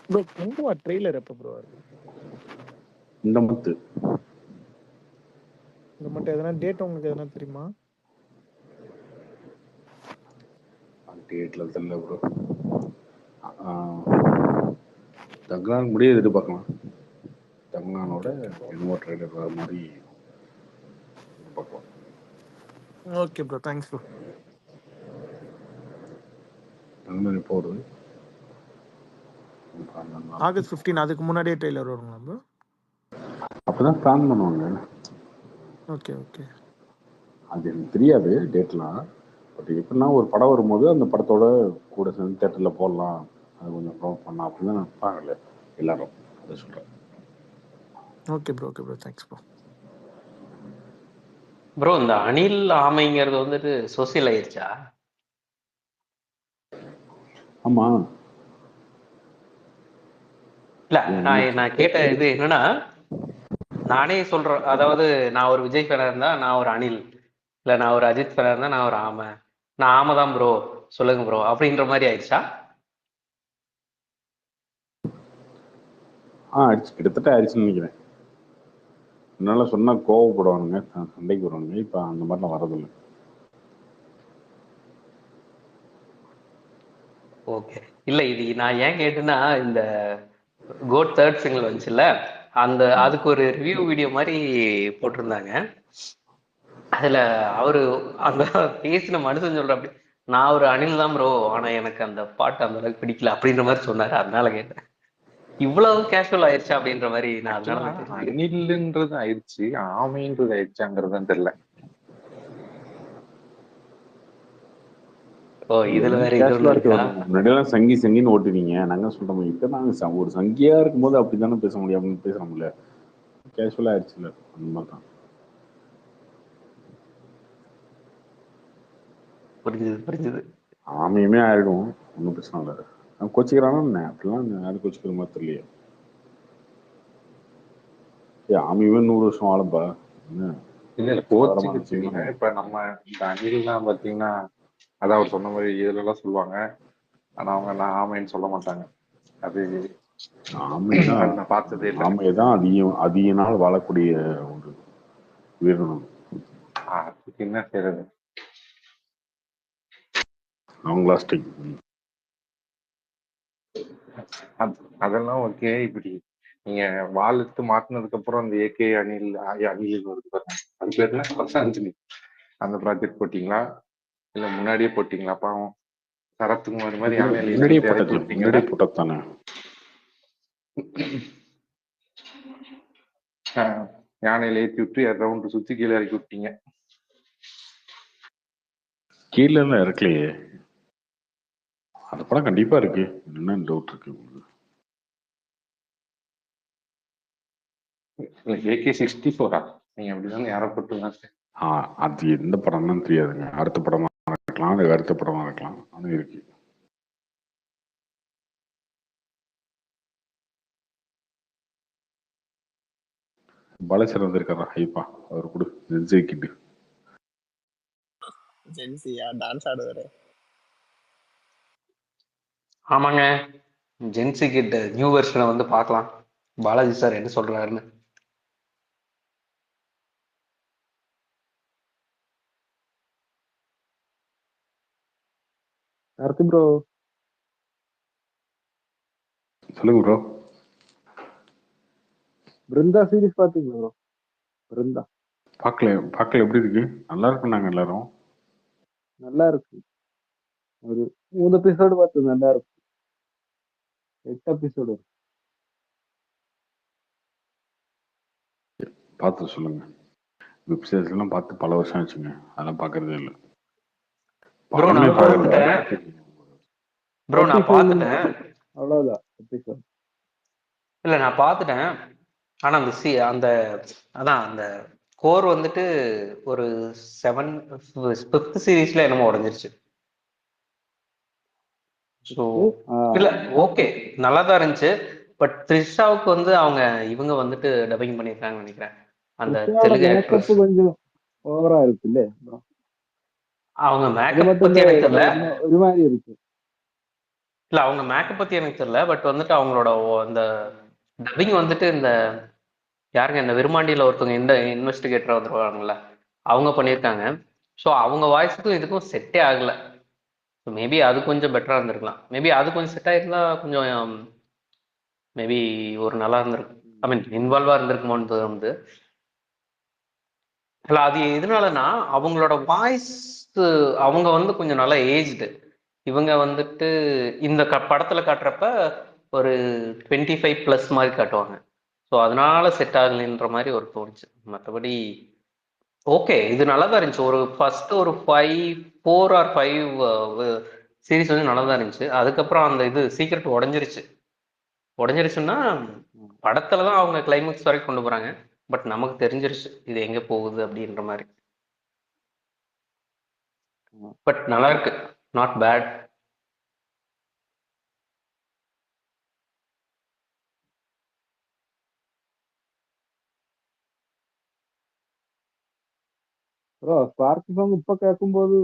Bro குங்குமா trailer எப்போ bro வருது? இந்த மந்த் இந்த மட்டும் எதனா டேட் உங்களுக்கு எதனா தெரியுமா? டேட்ல தெரியல ப்ரோ. தங்கலான் முடிய எதிர்பார்க்கலாம். தங்கலானோட என்னமோ ட்ரெய்லர் வர மாதிரி எதிர்பார்க்கலாம். Okay bro, thanks bro. Thangalaan எப்போ வருது? ஆகஸ்ட் 15. அதுக்கு முன்னாடியே ட்ரெய்லர் வருங்களா ப்ரோ? அப்பதான் பிளான் பண்ணுவாங்க. Okay okay. அது எனக்கு தெரியாது டேட்லாம். பட் எப்படின்னா ஒரு படம் வரும்போது அந்த படத்தோட கூட சேர்ந்து தேட்டரில் போடலாம், அது கொஞ்சம் ப்ரொமோட் பண்ணலாம் அப்படின்னு நினைப்பாங்கல்ல எல்லாரும். அதை சொல்கிறேன். Okay bro, okay bro, thanks bro. Bro இந்த அணில் ஆமைங்கிறது வந்துட்டு சோசியல் ஆயிடுச்சா? ஆமா. இல்ல நான் கேட்ட இது என்னன்னா, நானே சொல்றேன், அதாவது நான் ஒரு விஜய் ஃபேனா இருந்தா நான் ஒரு அணில், இல்ல நான் ஒரு அஜித் ஃபேனா இருந்தா நான் ஒரு ஆமை. நான் ஆமை தான் ப்ரோ, சொல்லுங்க ப்ரோ அப்படின்ற மாதிரி ஆயிடுச்சா? ஆயிடுச்சு, கிட்டத்தட்ட ஆயிடுச்சுன்னு நினைக்கிறேன். என்னால் சொன்னால் கோவப்படுவானுங்க, சண்டைக்கு வருவானுங்க. இப்போ அந்த மாதிரிலாம் வரதில்லை. ஓகே. இல்ல இது நான் ஏன் கேட்டேன்னா, இந்த கோட் தேர்ட் சிங்கிள் வந்துச்சுல்ல, அதுக்கு ஒரு ரிவ்யூ வீடியோ மாதிரி போட்டிருந்தாங்க. அதுல அவரு அந்த பேசின மனுஷன் சொல்ற அப்படி, நான் ஒரு அணில் தான் ப்ரோ, ஆனா எனக்கு அந்த பாட்டு அந்த அளவுக்கு பிடிக்கல அப்படின்ற மாதிரி சொன்னாரு. அதனால கேட்டேன், இவ்வளவு கேஷுவல் ஆயிடுச்சா அப்படின்ற மாதிரி. நான் அதனால அணில்ன்றது ஆயிடுச்சு, ஆமைன்றது ஆயிடுச்சாங்கிறதுதான் தெரியல. ஓ இதுல வேற இது ஒண்ணு இருக்கா? முன்னாடியெல்லாம் சங்கி சங்கின்னு ஓட்டுவீங்க, நாங்க சொல்றோம். இப்ப நாங்க ஒரு சங்கியா இருக்கும்போது அப்படித்தானே பேச முடியும், அப்படின்னு பேசுறோம்ல. கேஷுவலா ஆயிடுச்சுல, அந்த மாதிரிதான். புரிஞ்சுது. ஆமையுமே ஆயிடும், ஒன்றும் பிரச்சனை இல்லை. அவன் கோச்சிக்கிறானா என்ன? அப்படிலாம் யாரும் கோச்சிக்கிற மாதிரி தெரியலையே. ஆமையுமே 100 வருஷம் வாழப்பா. இல்ல கோச்சிக்கிட்டு இப்ப நம்ம இந்த அணில்லாம் பாத்தீங்கன்னா, அதான் அவர் சொன்ன மாதிரி இதுல எல்லாம் சொல்லுவாங்க, ஆனா அவங்க நான் ஆமைன்னு சொல்ல மாட்டாங்க. அது ஆமைதான், நான் பார்த்ததே இல்லை. ஆமைதான் அதிக நாள் வாழக்கூடிய ஒரு உயிரினம். அதுக்கு என்ன செய்யறது? Long lasting. அதெல்லாம் ஓகே. இப்படி நீங்க வால் எடுத்து மாத்தினதுக்கு அப்புறம் அந்த ஏகே அணில் வருது பாருங்க, அது பேர் என்ன, பசாஞ்சலி, அந்த ப்ராஜெக்ட் போட்டீங்களா இல்ல முன்னாடியே போட்டீங்களா? பாவம் சரத்குமார் மாதிரி முன்னாடியே போட்டதானே. யானையில ஏற்றி விட்டு ரவுண்டு சுத்தி கீழே இறக்கி விட்டீங்க. கீழே எல்லாம் இறக்கலையே, அந்த படம் கண்டிப்பா இருக்கு. என்ன டவுட் இருக்கு உங்களுக்கு? AK-64 நீங்க அப்படிதான் யாரை போட்டுங்க. அது எந்த படம்னு தெரியாதுங்க. அடுத்த படமா இருக்கலாம், அது அடுத்த படமா இருக்கலாம், அது இருக்கு. பாலச்சர் வந்திருக்காரா? ஹைப்பா, அவர் கொடு ஜெயிக்கிட்டு. ஜென்சியா டான்ஸ் ஆடுவாரு. ஆமாங்க, ஜென்சி கிட்ட நியூ வெர்ஷனை வந்து பார்க்கலாம், பாலாஜி சார் என்ன சொல்றாருன்னு. கார்த்தி ப்ரோ சொல்லுங்க ப்ரோ. பிருந்தா சீரிஸ் பாத்தீங்களா ப்ரோ? பிருந்தா பார்க்கல. எப்படி இருக்கு? நல்லா இருக்கு. நாங்க எல்லாரும் நல்லா இருக்கு. ஒரு 3 எபிசோடு பார்த்து நல்லா இருக்கு. 8 எபிசோடு பார்த்து சொல்லுங்க. வெப்சீரிஸ் எல்லாம் பார்த்து பல வருஷம் ஆச்சுங்க, அதெல்லாம் பார்க்கறதே இல்லை. ப்ரோ நான் பார்த்துட்டேன். அவ்வளவுதான் எபிசோட். இல்ல நான் பார்த்துட்டேன். ஆனா அந்த அதான் அந்த கோர் வந்துட்டு ஒரு 5th சீரீஸ்ல என்னமோ உடஞ்சிருச்சு. இல்ல ஓகே நல்லா தான் இருந்துச்சு. பட் த்ரிஷாவுக்கு வந்து இவங்க வந்துட்டு டப்பிங் பண்ணிருக்காங்கன்னு நினைக்கிறேன். அந்த தெலுங்கு ஆக்ட்ரஸ் கொஞ்சம் ஓவரா இருக்குல்ல. அவங்க மேக்கப் பத்தி எனக்கு தெரியல. ஒரு மாதிரி இருக்கு. இல்ல அவங்க மேக்கப் பத்தி எனக்கு தெரியல. பட் வந்துட்டு அவங்களோட அந்த டப்பிங் வந்துட்டு இந்த யாருங்க இந்த விருமாண்டியில ஒருத்தவங்க இந்த இன்வெஸ்டிகேட்டரா வந்துருவாங்கல்ல, அவங்க பண்ணியிருக்காங்க. ஸோ அவங்க வாய்ஸுக்கும் இதுக்கும் செட்டே ஆகல. ஸோ மேபி அது கொஞ்சம் பெட்டரா இருந்திருக்கலாம். மேபி அது கொஞ்சம் செட் ஆயிருந்தா கொஞ்சம் மேபி ஒரு நல்லா இருந்திருக்கும். ஐ மீன் இன்வால்வா இருந்திருக்குமோன்னு தோணுது. இல்ல அது எதனாலனா அவங்களோட வாய்ஸ் அவங்க வந்து கொஞ்சம் நல்லா ஏஜ்டு. இவங்க வந்துட்டு இந்த படத்துல காட்டுறப்ப ஒரு 25+ மாதிரி காட்டுவாங்க. ஸோ அதனால செட் ஆகலைன்ற மாதிரி ஒரு தோணுச்சு. மற்றபடி ஓகே, இது நல்லா தான் இருந்துச்சு. ஒரு ஃபர்ஸ்ட் ஒரு 4 or 5 சீரிஸ் வந்து நல்லா தான் இருந்துச்சு. அதுக்கப்புறம் அந்த இது சீக்ரெட் உடஞ்சிருச்சுன்னா படத்துல தான் அவங்க கிளைமேக்ஸ் வரைக்கும் கொண்டு போறாங்க. பட் நமக்கு தெரிஞ்சிருச்சு இது எங்க போகுது அப்படின்ற மாதிரி. பட் நல்லா இருக்கு, not bad. Bro spark song இப்ப கேட்கும்போது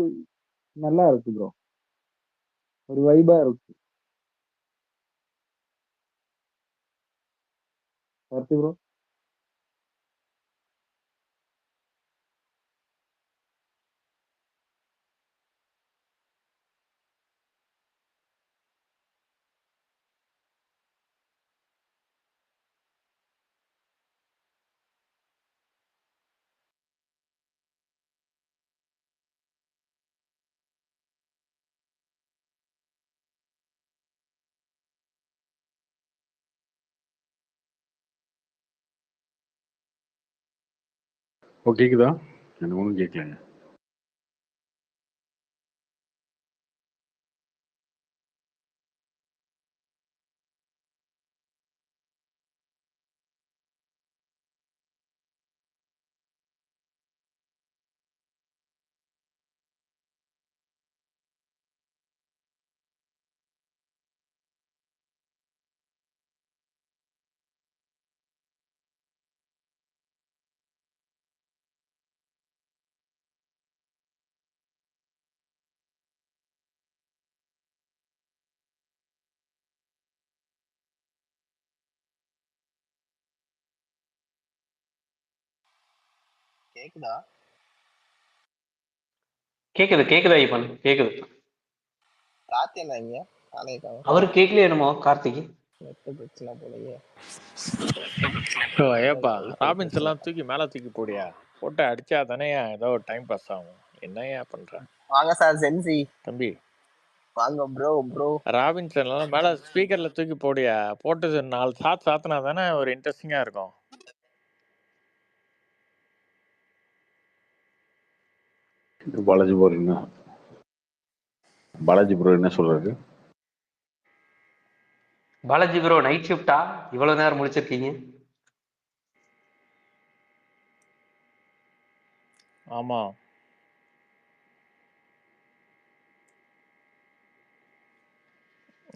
நல்லா இருக்கு ப்ரோ, ஒரு வைபா இருக்கு. கார்த்தி ப்ரோ ஓ கேக்குதா? எனக்கு ஒன்றும் கேட்கலங்க. கேக்குதா? கேக்குதா ஈவன்? கேக்குது. ராத்தி என்ன இங்க காலையில அவரு கேட்கலையே என்னமோ கார்த்திக். நெட்டு பிரச்சனை போலயே. ஏப்பா ராபின்ஸ் எல்லாம் தூக்கி மேல தூக்கி போடியா, போட்டு அடிச்சா தானே ஏதோ டைம் பாஸ் ஆகும். என்னையா பண்ற வாங்க சார் சென்சி, தம்பி? வாங்க ப்ரோ. ராபின்சன் எல்லாம் மேல ஸ்பீக்கர்ல தூக்கி போடியா, போட்டு 4 சாத்தினா தானே ஒரு இன்ட்ரெஸ்டிங்கா இருக்கும். பாலாஜி ப்ரோ என்ன சொல்றாரு? பாலாஜி ப்ரோ நைட் ஷிஃப்டா? இவ்வளவு நேரம் முடிச்சிருக்கீங்க? ஆமா,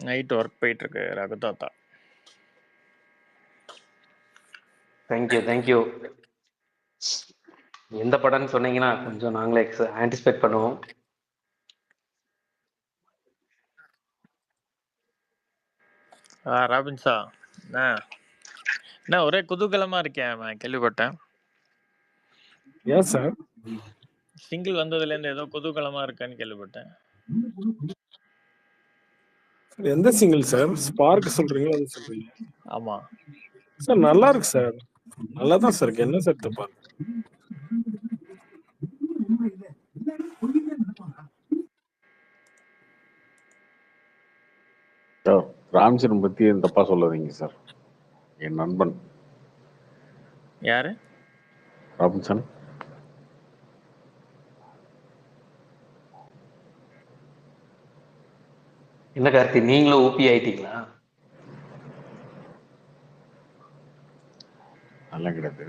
நைட் ஒர்க் போயிட்டு இருக்கு ரகுதாத்தா. தேங்க்யூ. எந்த படம்னு சொன்னீங்கன்னா கொஞ்சம் நாங்களே ஆன்டிசிபேட் பண்ணுவோம். ராபின்ஸா என்ன ஒரே குதூகலமா இருக்கேன், கேள்விப்பட்டேன். ஏன் சார்? சிங்கிள் வந்ததுல இருந்து ஏதோ குதூகலமா இருக்கேன்னு கேள்விப்பட்டேன். எந்த சிங்கிள் சார்? ஸ்பார்க் சொல்றீங்களா? அது சொல்றீங்க? ஆமா சார் நல்லா இருக்கு சார், நல்லா தான் சார் இருக்கு. என்ன சார் தப்பா? ராம்சரன் பத்தி தப்பா சொல்லாதீங்க சார். என் நண்பன். யாரு? ராபின்சன். என்ன கார்த்தி, நீங்களும் ஊப்பி ஆயிட்டீங்களா? நல்லா கிடையாது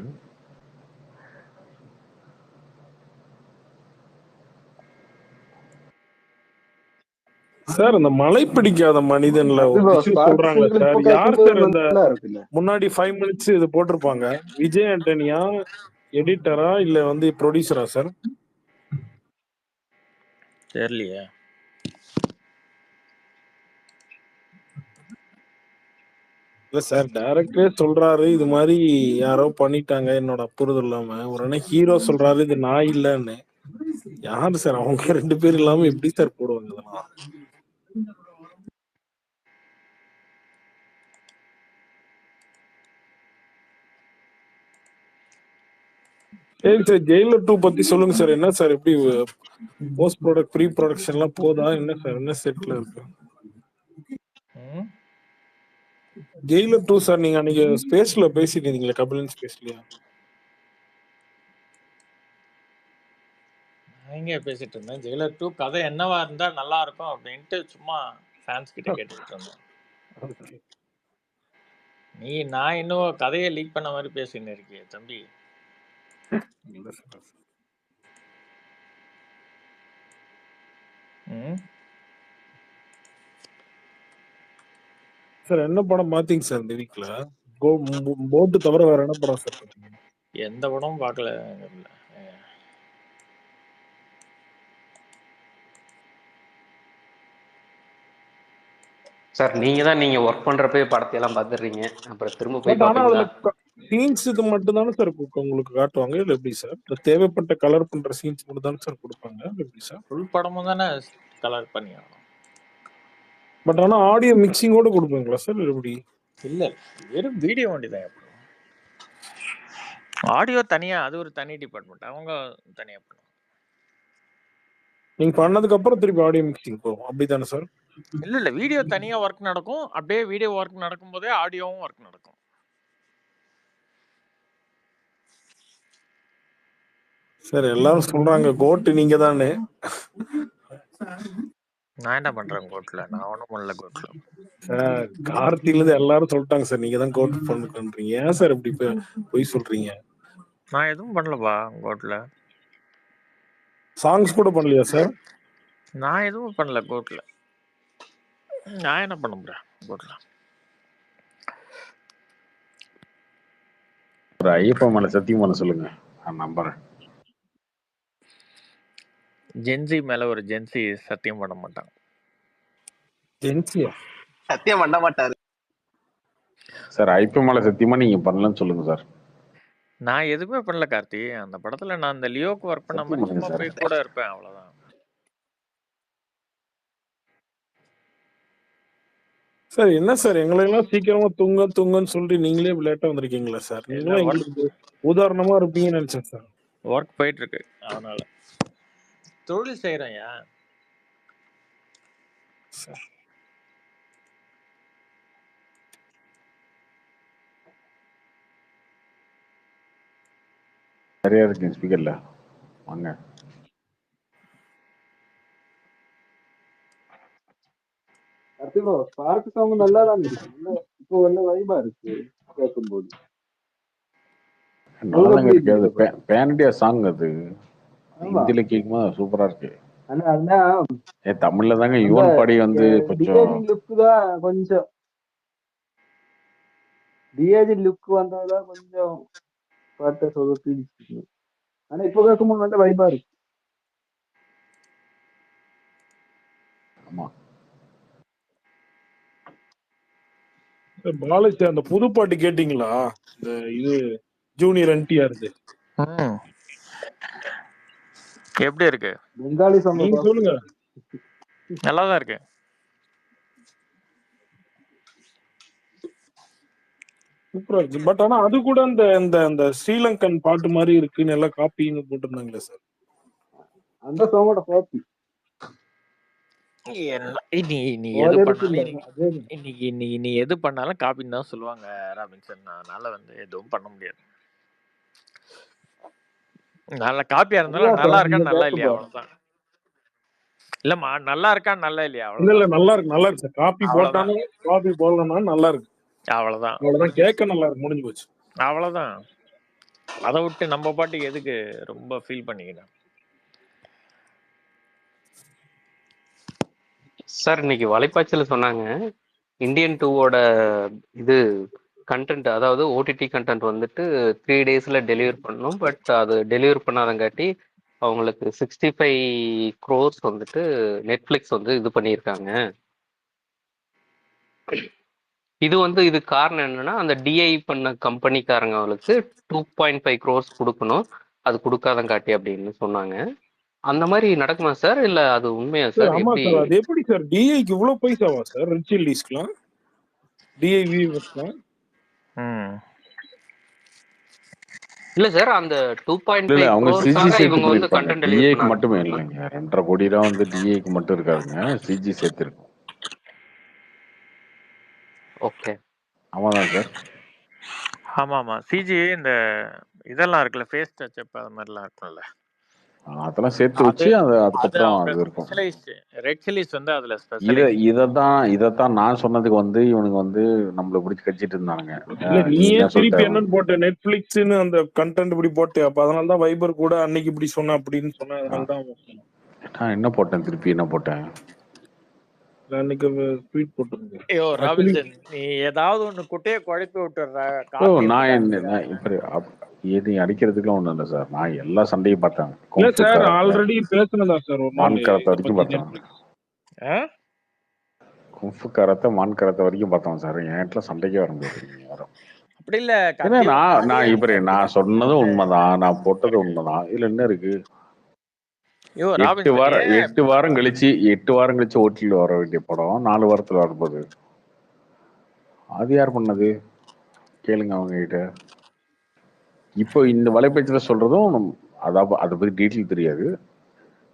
சார். அந்த மழை பிடிக்காத மனிதன்ல ஒரு விஷயம் சொல்றாங்க சார். யார் சார் இந்த முன்னாடி 5 minutes இது போட்டிருப்பாங்க? விஜய் ஆண்டனியா எடிட்டரா இல்ல வந்து ப்ரொடியூசரா சார்? தெரியலையே. இல்ல சார், டைரக்டரே சொல்றாரு இது மாதிரி யாரோ பண்ணிட்டாங்க என்னோட அப்புறம் இல்லாம. உடனே ஹீரோ சொல்றாரு இது நான் இல்லன்னு. யாரு சார் அவங்க 2 பேர் இல்லாம எப்படி சார் போடுவாங்க இதெல்லாம்? சரி சார், ஜெயிலர் 2 பத்தி சொல்லுங்க சார். என்ன சார், எப்படி போஸ்ட் ப்ராடக்ட் ப்ரீ ப்ரொடக்ஷன் எல்லாம் போதா? என்ன சார், என்ன செட்ல இருக்கு ஜெயிலர் 2 சார்? நீங்க அன்னைக்கு ஸ்பேஸ்ல பேசிட்டு இருந்தீங்களே, கபிலன் ஸ்பேஸ்லயா? எங்க பேசிட்டு இருந்தேன்? ஜெயிலர் 2 கதை என்னவா இருந்தா நல்லா இருக்கும் அப்படின்ட்டு சும்மா ஃபேன்ஸ் கிட்ட கேட்டுக்கிட்டு இருந்தேன். Okay. நான் இன்னும் கதையை லீக் பண்ண மாதிரி பேசின்னு இருக்கியே தம்பி. இல்ல சார். சார் என்ன படம் பாத்தீங்க சார் இந்த வீக்ல? போட்டு தவிர வேற என்ன படம் சார் பாத்தீங்க? எந்த படமும் பார்க்கல. சார் நீங்க ஒர்க் பண்றப்ப படத்தை எல்லாம் பாத்துறீங்க, அப்புறம் திரும்ப போய் பட் ஆனா அதுல பாப்பீங்களா? சீன்ஸ் இது மட்டும் தானே சார் உங்களுக்கு காட்டுவாங்க, இல்ல எப்படி சார்? இந்த தேவைப்பட்ட கலர் பண்ற சீன்ஸ் மட்டும் தானே சார் கொடுப்பாங்க, எப்படி சார்? ஃபுல் படமும் தானே கலர் பண்ணி ஆகணும். பட் ஆனா ஆடியோ மிக்சிங்கோட கொடுப்பாங்களா சார், எப்படி? இல்ல, வெறும் வீடியோ வண்டி தான். ஆடியோ தனியா, அது ஒரு தனி டிபார்ட்மெண்ட், அவங்க தனியா பண்ணுவாங்க. நீங்க பண்ணதுக்கு அப்புறம் திருப்பி ஆடியோ மிக்சிங் போகும், அப்படிதானே சார்? இல்ல வீடியோ தனியா ஒர்க் நடக்கும், அப்படியே வீடியோ ஒர்க் நடக்கும் போதே ஆடியோவும் ஒர்க் நடக்கும். சார் எல்லாரும் சொல்றாங்க கோட் நீங்க தானே. நான் என்ன பண்றேன் கோட்ல? நான் ஒண்ணும் பண்ணல கோட்ல. சார் கார்த்தில இருந்து எல்லாரும் சொல்லிட்டாங்க சார் நீங்க தான் கோட் பண்றீங்க. ஏன் சார் இப்படி போய் சொல்றீங்க? நான் எதுவும் பண்ணலப்பா கோட்ல. சாங்ஸ் கூட பண்ணலையா சார்? நான் எதுவும் பண்ணல கோட்ல. நான் என்ன பண்ண முடியும் கோட்ல? ஒரு ஐயப்பா மேல சத்தியம் பண்ண சொல்லுங்க, நான் நம்புறேன். ஜென்சி மேல ஒரு ஜென்சி சத்தியம் பண்ண மாட்டாங்க. ஜென்சியா? சத்தியம் பண்ண மாட்டாரு சார். ஐயப்பா மேல சத்தியமா நீங்க பண்ணலன்னு சொல்லுங்க சார். நான் எதுவுமே பண்ணல கார்த்தி. அந்த படத்துல நான் அந்த லியோக்கு ஒர்க் பண்ண மாதிரி சும்மா போய் கூட இருப்பேன், அவ்வளவுதான். சார் என்ன சார் எங்களை எல்லாம் சீக்கிரமா தூங்கன்னு சொல்லிட்டு நீங்களே லேட்டா வந்திருக்கீங்களா சார்? நீங்களும் எங்களுக்கு உதாரணமா இருப்பீங்கன்னு நினைச்சேன் சார். ஒர்க் போயிட்டு இருக்கு, அதனால தொழில் செய்யறேன். சரியா இருக்கு ஸ்பீக்கர்ல வாங்க. ஸ்பார்க் சாங் நல்லா தான் இருக்கு, இப்போ நல்ல வைபா இருக்கு கேட்கும்போது. நல்லாதாங்க இருக்கு. அது பேன் இண்டியா சாங், அது ஹிந்தில கேட்கும்போது சூப்பரா இருக்கு. தமிழ்ல தாங்க யுவன் பாடி வந்து கொஞ்சம் லுக் தான், கொஞ்சம் டிஏஜி லுக் வந்ததுதான் கொஞ்சம் பாட்ட சொதப்பி. ஆனா இப்போ கேட்கும்போது நல்ல வைபா இருக்கு. ஆமா பாலாஜி அந்த புது பாட்டு கேட்டீங்களா? இந்த இது ஜூனியர் என்டிஆர் எப்படி இருக்கு? பெங்காலி சாங் நீங்க சொல்லுங்க. நல்லாதான் இருக்கு. சூப்பரா இருக்கு. பட் ஆனா அது கூட இந்த ஸ்ரீலங்கன் பாட்டு மாதிரி இருக்குன்னு எல்லாம் காப்பின்னு போட்டிருந்தாங்களே சார். அந்த சாங்கோட காப்பி. நீ எது பண்ணாலும் நீ எது பண்ணாலும் காப்பின்னு தான் சொல்லுவாங்க ராபின்சன். அதனால வந்து எதுவும் பண்ண முடியாது. நல்ல காப்பியா இருந்தாலும் நல்லா இருக்கா நல்லா இல்லையா அவ்வளவுதான். இல்லம்மா, நல்லா இருக்கா நல்லா இல்லையா இல்ல நல்லா இருக்கு சார். காப்பி போட்டாலும் காப்பி போடலனாலும் நல்லா இருக்கு, அவ்வளவுதான். கேட்க நல்லா இருக்கு, முடிஞ்சு போச்சு, அவ்வளவுதான். அதை விட்டு நம்ம பாட்டுக்கு எதுக்கு ரொம்ப ஃபீல் பண்ணிக்கிறேன் சார்? இன்னைக்கு வலைப்பாய்ச்சல் சொன்னாங்க இந்தியன் 2ஓட இது கண்டென்ட், அதாவது ஓடிடி கண்டென்ட் வந்துட்டு 3 daysல டெலிவர் பண்ணணும். பட் அது டெலிவர் பண்ணாதங்காட்டி அவங்களுக்கு 65 crores வந்துட்டு நெட்ஃபிளிக்ஸ் வந்து இது பண்ணியிருக்காங்க. இது காரணம் என்னன்னா, அந்த டிஐ பண்ண கம்பெனிக்காரங்களுக்கு 2.5 crores கொடுக்கணும், அது கொடுக்காதங்காட்டி அப்படின்னு சொன்னாங்க. அந்த மாதிரி நடக்குமா சார், இல்ல அது உண்மையா சார்? சார்? ஆமா எப்படி சார், அது எப்படி சார் டிஐக்கு இவ்வளவு பைசாவா சார்? ரிச் சில்லிஸ்க்குலாம் டிஐ வியூவர்ஸ்லாம் இல்ல சார், அந்த இல்ல 2.5 அவங்க சிஜி crores சேர்த்து இவங்க வந்து பண்ணிருப்பாங்க. கண்டென்ட் டெலிவரி டிஏக்கு பண்ணாங்க. மட்டுமே இல்லைங்க, 2.5 கோடி ரூபா வந்து டிஏக்கு மட்டும் இருக்காதுங்க, சிஜி சேர்த்து இருக்கும். ஓகே, ஆமாதான் சார். ஆமா ஆமா, சிஜி இந்த இதெல்லாம் இருக்குல்ல, ஃபேஸ் டச் அப் அது மாதிரிலாம் இருக்கும்ல, அதெல்லாம் சேர்த்து அது வச்சு அது அதுக்கப்புறம் அவங்க அது இருக்கும். ஸ்பெஷலைஸ்ட், ரெட் சில்லிஸ் வந்து அதுல ஸ்பெஷலைஸ்ட். இதைத்தான் நான் சொன்னதுக்கு வந்து இவனுக்கு வந்து நம்மள பிடிச்சி கடிச்சிட்டு இருந்தானுங்க. இல்ல நீ நீயே என்ன திருப்பி சொல்லிட்ட? என்னன்னு போட்ட, நெட்ஃபிளிக்ஸ்னு அந்த கண்டென்ட் இப்படி போட்டு, அப்ப அதனாலதான் வைபர் கூட அன்னைக்கு இப்படி சொன்ன அப்படின்னு சொன்ன, அதனாலதான் நான் என்ன போட்டேன், திருப்பி என்ன போட்டேன்? அன்னைக்கு ட்வீட் போட்டிருந்தேன். ஐயோ ராபின்சன், நீ ஏதாவது ஒண்ணு குட்டையை குழப்பி விட்டுற. நான் இப்ப நீ அடிக்கிறதுக்குலாம் ஒண்ணும் இல்லை சார், நான் எல்லா சண்டையும் பார்த்தேன். இல்ல சார், ஆல்ரெடி பேசுனதா சார் ஒரு நாள் மான்கரத்தை வரைக்கும் பார்த்தேன். கும்ஃபுக்காரத்தை மான்கரத்தை வரைக்கும் பார்த்தோம் சார். என் வீட்டுல சண்டைக்கே வர முடியாது யாரும். அப்படி இல்ல, ஏன்னா நான் சொன்னதும் உண்மைதான், நான் போட்டது உண்மைதான். இதுல என்ன இருக்கு? 8 வாரம் கழிச்சு ஓட்டில வர வேண்டிய படம் 4 வாரத்துல வரும்போது அது யார் பண்ணது? கேளுங்க அவங்க கிட்ட. இப்போ இந்த வலைபேச்சுல சொல்றதும் அதை பத்தி டீட்டெயில் தெரியாது.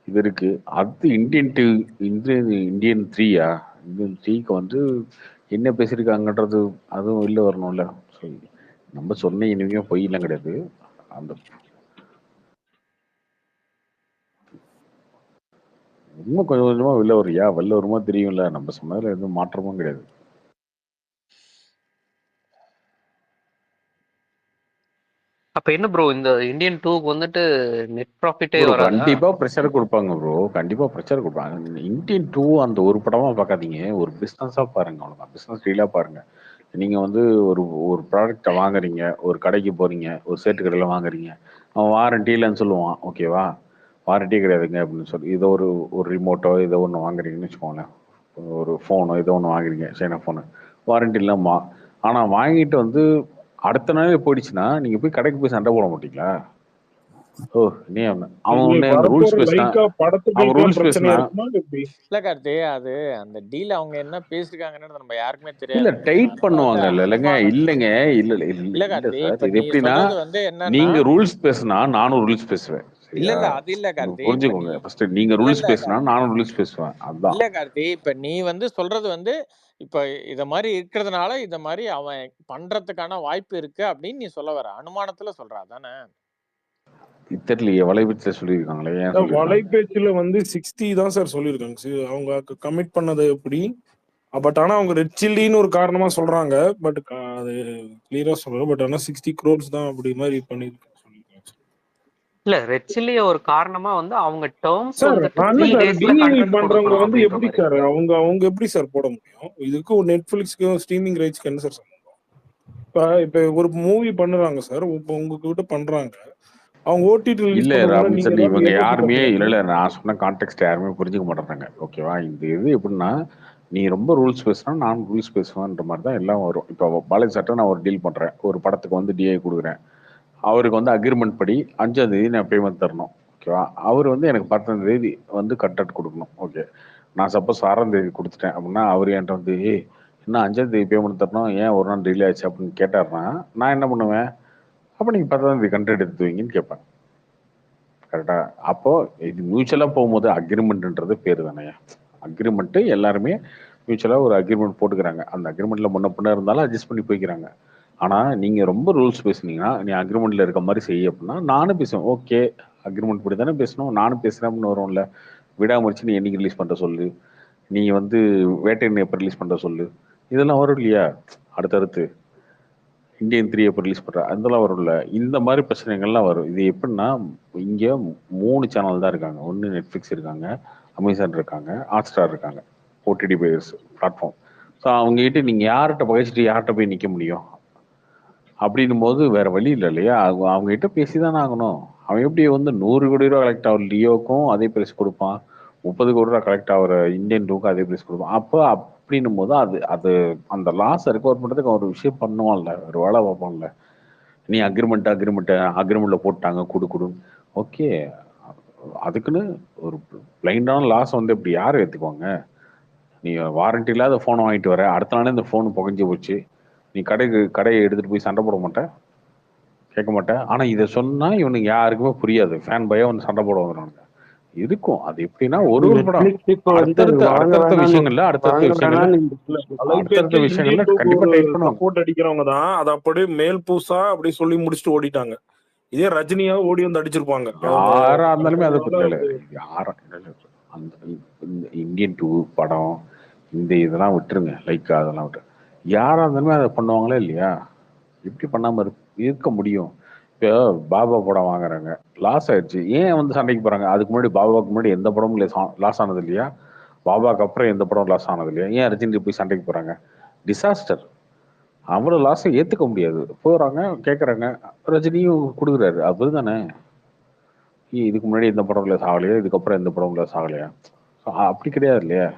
இது இருக்கு. அது இந்தியன் 3யா? இந்தியன் 3க்கு வந்து என்ன பேசியிருக்காங்கன்றது அதுவும் வெளில வரணும்ல. நம்ம சொன்ன இனிமே பொய்யெல்லாம் கிடையாது. அந்த இன்னும் கொஞ்சம் கொஞ்சமா வெளில வருமா தெரியும்ல. நம்ம சொன்னதுல எதுவும் மாற்றமும் கிடையாது. அப்ப என்ன ப்ரோ, இந்த இந்தியன் 2க்கு வந்துட்டு நெட் ப்ராஃபிட்டே வராதா? கண்டிப்பா ப்ரெஷர் கொடுப்பாங்க ப்ரோ, கண்டிப்பா ப்ரெஷர் கொடுப்பாங்க. இந்தியன் 2 அந்த ஒரு படமா பார்க்காதீங்க, ஒரு பிசினஸா பாருங்க, அவ்வளவுதான். பிசினஸ் டீலா பாருங்க. நீங்க வந்து ஒரு ஒரு ப்ராடக்டை வாங்குறீங்க, ஒரு கடைக்கு போறீங்க, ஒரு சேட்டு கடையில வாங்குறீங்க, அவன் வாரண்டி இல்லைன்னு சொல்லுவான். ஓகேவா? வாரண்டியே கிடையாதுங்க அப்படின்னு சொல்லி இதோ ஒரு ரிமோட்டோ ஏதோ ஒன்று வாங்குறீங்கன்னு வச்சுக்கோங்களேன், ஒரு ஃபோனோ ஏதோ ஒன்று வாங்குறீங்க, சைனா ஃபோனு, வாரண்டி இல்லாமா. ஆனால் வாங்கிட்டு வந்து அடுத்த நாளே போயிடுச்சுன்னா நீங்க போய் கடைக்கு போய் சண்டை போட மாட்டீங்களா? இல்ல கார்த்தி, அது அந்த டீல் அவங்க என்ன பேசிருக்காங்கன்னு நம்ம யாருக்குமே தெரியாது. இல்ல டைட் பண்ணுவாங்க இல்லங்க. இல்ல கார்த்தி, இப்ப இது எப்படின்னா, நீங்க ரூல்ஸ் பேசினா நானும் ரூல்ஸ் பேசுவேன். இல்ல அது இல்ல கார்த்தி, புரிஞ்சுக்கோங்க. ஃபர்ஸ்ட் நீங்க ரூல்ஸ் பேசினா நானும் ரூல்ஸ் பேசுவேன். அதான். இல்ல கார்த்தி, இப்ப நீ வந்து சொல்றது வந்து இப்ப இத மாதிரி இருக்கிறதுனால இத மாதிரி அவன் பண்றதுக்கான வாய்ப்பு இருக்கு அப்படின்னு நீ சொல்ல வர அனுமானத்துல சொல்றா தானே? தெரியலையே, வலைபேச்சுல சொல்லியிருக்காங்களே. வலைபேச்சுல வந்து 60 தான் சார் சொல்லியிருக்காங்க. அவங்க கமிட் பண்ணது எப்படி? பட் ஆனா அவங்க ரெட் சில்லின்னு ஒரு காரணமா சொல்றாங்க. பட் அது கிளியரா சொல்றேன். பட் ஆனா 60 crores தான் அப்படி மாதிரி பண்ணிருக்காங்க. இல்ல ரெட் சில்லிய ஒரு காரணமா வந்து அவங்க டேர்ம்ஸ் சார், வந்துட்டு நான் 3 சார் daysல டிவி கண்டென்ட் பண்றவங்க கொடுக்கணும் வந்து அப்படின்ற எப்படி மாதிரி. சார் அவங்க எப்படி சார் போட முடியும்? இதுக்கு நெட்ஃபிளிக்ஸ்க்கு ஸ்ட்ரீமிங் ரைட்ஸ்க்கு என்ன சார்? இப்ப ஒரு மூவி பண்ணுறாங்க சார், இப்போ உங்ககிட்ட பண்றாங்க, அவங்க ஓடிடி ரிலீஸ் பண்றாங்க. நீங்க இவங்க யாருமே இல்ல, நான் சொன்ன கான்டெக்ட் யாருமே புரிஞ்சுக்க மாட்டாங்க. ஓகேவா? இந்த இது எப்படின்னா, நீ ரொம்ப ரூல்ஸ் பேசுனா நான் ரூல்ஸ் பேசுவேன்ற மாதிரி தான் எல்லாம் வரும். இப்போ பாலாஜி சார்ட்ட நான் ஒரு டீல் பண்றேன், ஒரு படத்துக்கு வந்து டிஐ கொடுக்குறேன், அவருக்கு வந்து அக்ரிமெண்ட் படி 5ஆம் தேதி நான் பேமெண்ட் தரணும். ஓகேவா? அவர் வந்து எனக்கு 10ஆம் தேதி வந்து கண்டெக்ட் கொடுக்கணும். ஓகே, நான் சப்போஸ் 6ஆம் தேதி கொடுத்துட்டேன் அப்படின்னா அவர் என்கிட்ட வந்து இன்னும் 5ஆம் தேதி பேமெண்ட் தரணும், ஏன் ஒரு நாள் டிலே ஆச்சு அப்படின்னு கேட்டாருன்னா நான் என்ன பண்ணுவேன்? அப்போ நீங்கள் 10ஆம் தேதி கண்டெக்ட் எடுத்து வைங்கன்னு கேட்பேன். கரெக்டா? அப்போ இது மியூச்சுவலா போகும்போது அக்ரிமெண்ட்ன்றது பேர் தானே. அக்ரிமெண்ட் எல்லாருமே மியூச்சுவலா ஒரு அக்ரிமெண்ட் போட்டுக்கிறாங்க. அந்த அக்ரிமெண்ட்ல முன்ன பின்ன இருந்தாலும் அட்ஜஸ்ட் பண்ணி போய்க்கிறாங்க. ஆனா நீங்க ரொம்ப ரூல்ஸ் பேசுனீங்கன்னா, நீ அக்ரிமெண்ட்ல இருக்க மாதிரி செய்ய அப்படின்னா நானும் பேசுவேன். ஓகே, அக்ரிமெண்ட் படி தானே பேசணும், நானும் பேசுறேன் அப்படின்னு வரும்ல. விடாமுயற்சி நீ என்னைக்கு ரிலீஸ் பண்ற சொல்லு, நீ வந்து வேட்டையன் எப்போ ரிலீஸ் பண்ற சொல்லு, இதெல்லாம் வரும் இல்லையா? அடுத்தடுத்து இந்தியன் 3 எப்போ ரிலீஸ் பண்ற அதெல்லாம் வரும்ல. இந்த மாதிரி பிரச்சனைகள்லாம் வரும். இது எப்படின்னா, இங்க 3 சேனல் தான் இருக்காங்க. ஒன்று நெட்ஃபிளிக்ஸ் இருக்காங்க, அமேசான் இருக்காங்க, ஹாட்ஸ்டார் இருக்காங்க, ஓடிடி பேஸ் பிளாட்ஃபார்ம். ஸோ அவங்ககிட்ட நீங்க யார்கிட்ட பகைச்சிட்டு யார்கிட்ட போய் நிற்க முடியும்? அப்படின்னும் போது வேற வழி இல்லை இல்லையா? அவங்க கிட்ட பேசிதானே ஆகணும். அவன் எப்படி வந்து 100 கோடி ரூபா கலெக்ட் ஆகிற லியோக்கும் அதே பிரைஸ் கொடுப்பான், 30 கோடி ரூபா கலெக்ட் ஆகிற இந்தியன் 2க்கும் அதே பிரைஸ் கொடுப்பான். அப்போ அப்படின்னும் போது அது அது அந்த லாஸ் ரெக்கவர் பண்றதுக்கு ஒரு விஷயம் பண்ணுவான்ல, ஒரு வேலை பார்ப்பான்ல. நீ அக்ரிமெண்ட்ல போட்டாங்க குடு ஓகே. அதுக்குன்னு ஒரு பிளைண்டான லாஸ் வந்து இப்படி யாரும் ஏத்துக்குவாங்க? நீ வாரண்டி இல்லாத போனை வாங்கிட்டு வர, அடுத்த நாளே இந்த போன் புகஞ்சு போச்சு, நீ கடையை எடுத்துட்டு போய் சண்டை போட மாட்டேன், கேட்க மாட்டேன். ஆனா இதை சொன்னா இவனுக்கு யாருக்குமே புரியாது, ஃபேன் பையா வந்து சண்டை போட வந்துடுவாங்க. இருக்கும் அது எப்படின்னா ஒரு படம் அடுத்தடுத்த விஷயங்கள்ல கண்டிப்பா டைப் பண்ணுவாங்க. சப்போர்ட் அடிக்கிறவங்க தான் அதை அப்படியே மேல் பூசா அப்படி சொல்லி முடிச்சுட்டு ஓடிட்டாங்க. இதே ரஜினியா ஓடி வந்து அடிச்சிருப்பாங்க. யாரா இருந்தாலுமே அதை பத்தி யாரா அந்த இந்தியன் 2 படம் இந்த இதெல்லாம் விட்டுருங்க, லைக் அதெல்லாம் விட்டு யாரா இருந்தாலுமே அதை பண்ணுவாங்களே இல்லையா? எப்படி பண்ணாம இருக்க முடியும்? இப்போ பாபா படம் வாங்குறாங்க, லாஸ் ஆயிடுச்சு, ஏன் வந்து சண்டைக்கு போறாங்க? அதுக்கு முன்னாடி பாபாவுக்கு முன்னாடி எந்த படமும் லாஸ் ஆனது இல்லையா? பாபாவுக்கு அப்புறம் எந்த படம் லாஸ் ஆனது இல்லையா? ஏன் ரஜினி போய் சண்டைக்கு போறாங்க? டிசாஸ்டர், அவ்வளவு லாஸை ஏத்துக்க முடியாது, போறாங்க கேட்கறாங்க, ரஜினியும் கொடுக்குறாரு, அப்படிதானே? இதுக்கு முன்னாடி எந்த படம் லாஸ் ஆகலையா, இதுக்கப்புறம் எந்த படம் லாஸ் ஆகலையா? அப்படி கிடையாது இல்லையா?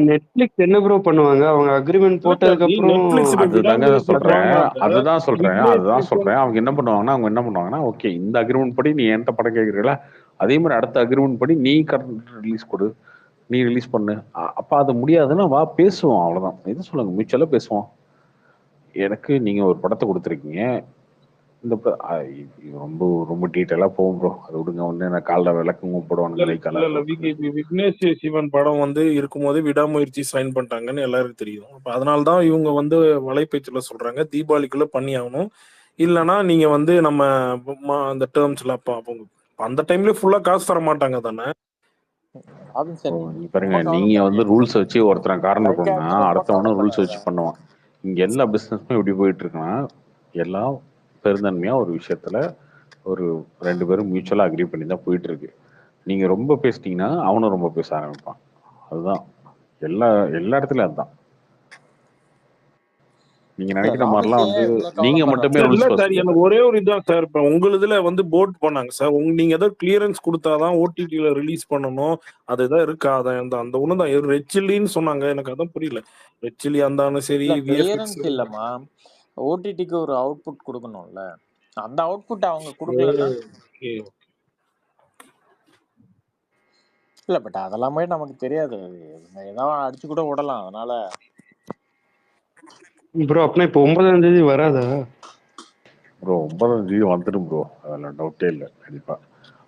நெட்ஃபிளிக்ஸ் என்ன ப்ரோ பண்ணுவாங்க? அவங்க அக்ரிமெண்ட் போட்டதுக்கு அப்புறம் அதுதான் சொல்றேன் அவங்க என்ன பண்ணுவாங்கன்னா ஓகே இந்த அக்ரிமெண்ட் படி நீ என்கிட்ட படம் கேட்கறீங்களா, அதே மாதிரி அடுத்த அக்ரிமெண்ட் படி நீ ரிலீஸ் கொடு, நீ ரிலீஸ் பண்ணு. அப்ப அது முடியாதுன்னா வா பேசுவோம், அவ்வளவுதான். எது சொல்லுங்க, மியூச்சுவலா பேசுவோம். எனக்கு நீங்க ஒரு படத்தை கொடுத்துருக்கீங்க, இந்த ரொம்ப ரொம்ப டீட்டெயிலா போகும் ப்ரோ, அது விடுங்க. ஒண்ணு நான் காலைல விளக்கமும் போடுவாங்க. விக்னேஷ் சிவன் படம் வந்து இருக்கும்போது விடாமுயற்சி சைன் பண்ணிட்டாங்கன்னு எல்லாருக்கும் தெரியும். அப்ப அதனாலதான் இவங்க வந்து வலைப்பேச்சுல சொல்றாங்க தீபாவளிக்குள்ள பண்ணி ஆகணும், இல்லைன்னா நீங்க வந்து நம்ம அந்த டேர்ம்ஸ்ல பார்ப்போம். அந்த டைம்ல ஃபுல்லா காசு தர மாட்டாங்க தானே? பாருங்க, நீங்க வந்து ரூல்ஸ் வச்சு ஒருத்தன் காரணம் பண்ணா அடுத்தவனும் ரூல்ஸ் வச்சு பண்ணுவான். இங்க எல்லா பிசினஸுமே எப்படி போயிட்டு இருக்குன்னா, எல்லாம் பெருந்தன்மையா ஒரு விஷயத்துல ஒரு 2 பேரும் மியூச்சுவலா அக்ரி பண்ணி தான் போயிட்டு இருக்கு. நீங்க ரொம்ப பேசிட்டீங்கன்னா அவனும் ரொம்ப பேச ஆரம்பிப்பான். அதுதான் எல்லா இடத்துலயும் அதுதான். நீங்க நினைக்கிற மாதிரிலாம் வந்து நீங்க மட்டுமே எனக்கு ஒரே ஒரு இதுதான் சார். இப்ப உங்களுதுல வந்து போர்ட் பண்ணாங்க சார், நீங்க ஏதோ கிளியரன்ஸ் கொடுத்தாதான் ஓடிடில ரிலீஸ் பண்ணணும், அதுதான் இருக்கா? அந்த ஒண்ணுதான் ரெட் சில்லின்னு சொன்னாங்க, எனக்கு அதான் புரியல. ரெட் சில்லி இருந்தாலும் சரி, கிளியரன்ஸ் இல்லம்மா, ஓடிடிக்கு ஒரு அவுட்புட் கொடுக்கணும்ல, அந்த அவுட்புட் அவங்க கொடுக்கலன்னா இல்ல. பட் அதெல்லாமே நமக்கு தெரியாது, ஏதாவது அடிச்சு கூட விடலாம். அதனால ப்ரோ அப்பனா இப்போ 9ஆம் தேதி வராதா ப்ரோ? 9ஆம் தேதி வந்துடும் ப்ரோ, அதெல்லாம் டவுட்டே இல்லை கண்டிப்பா.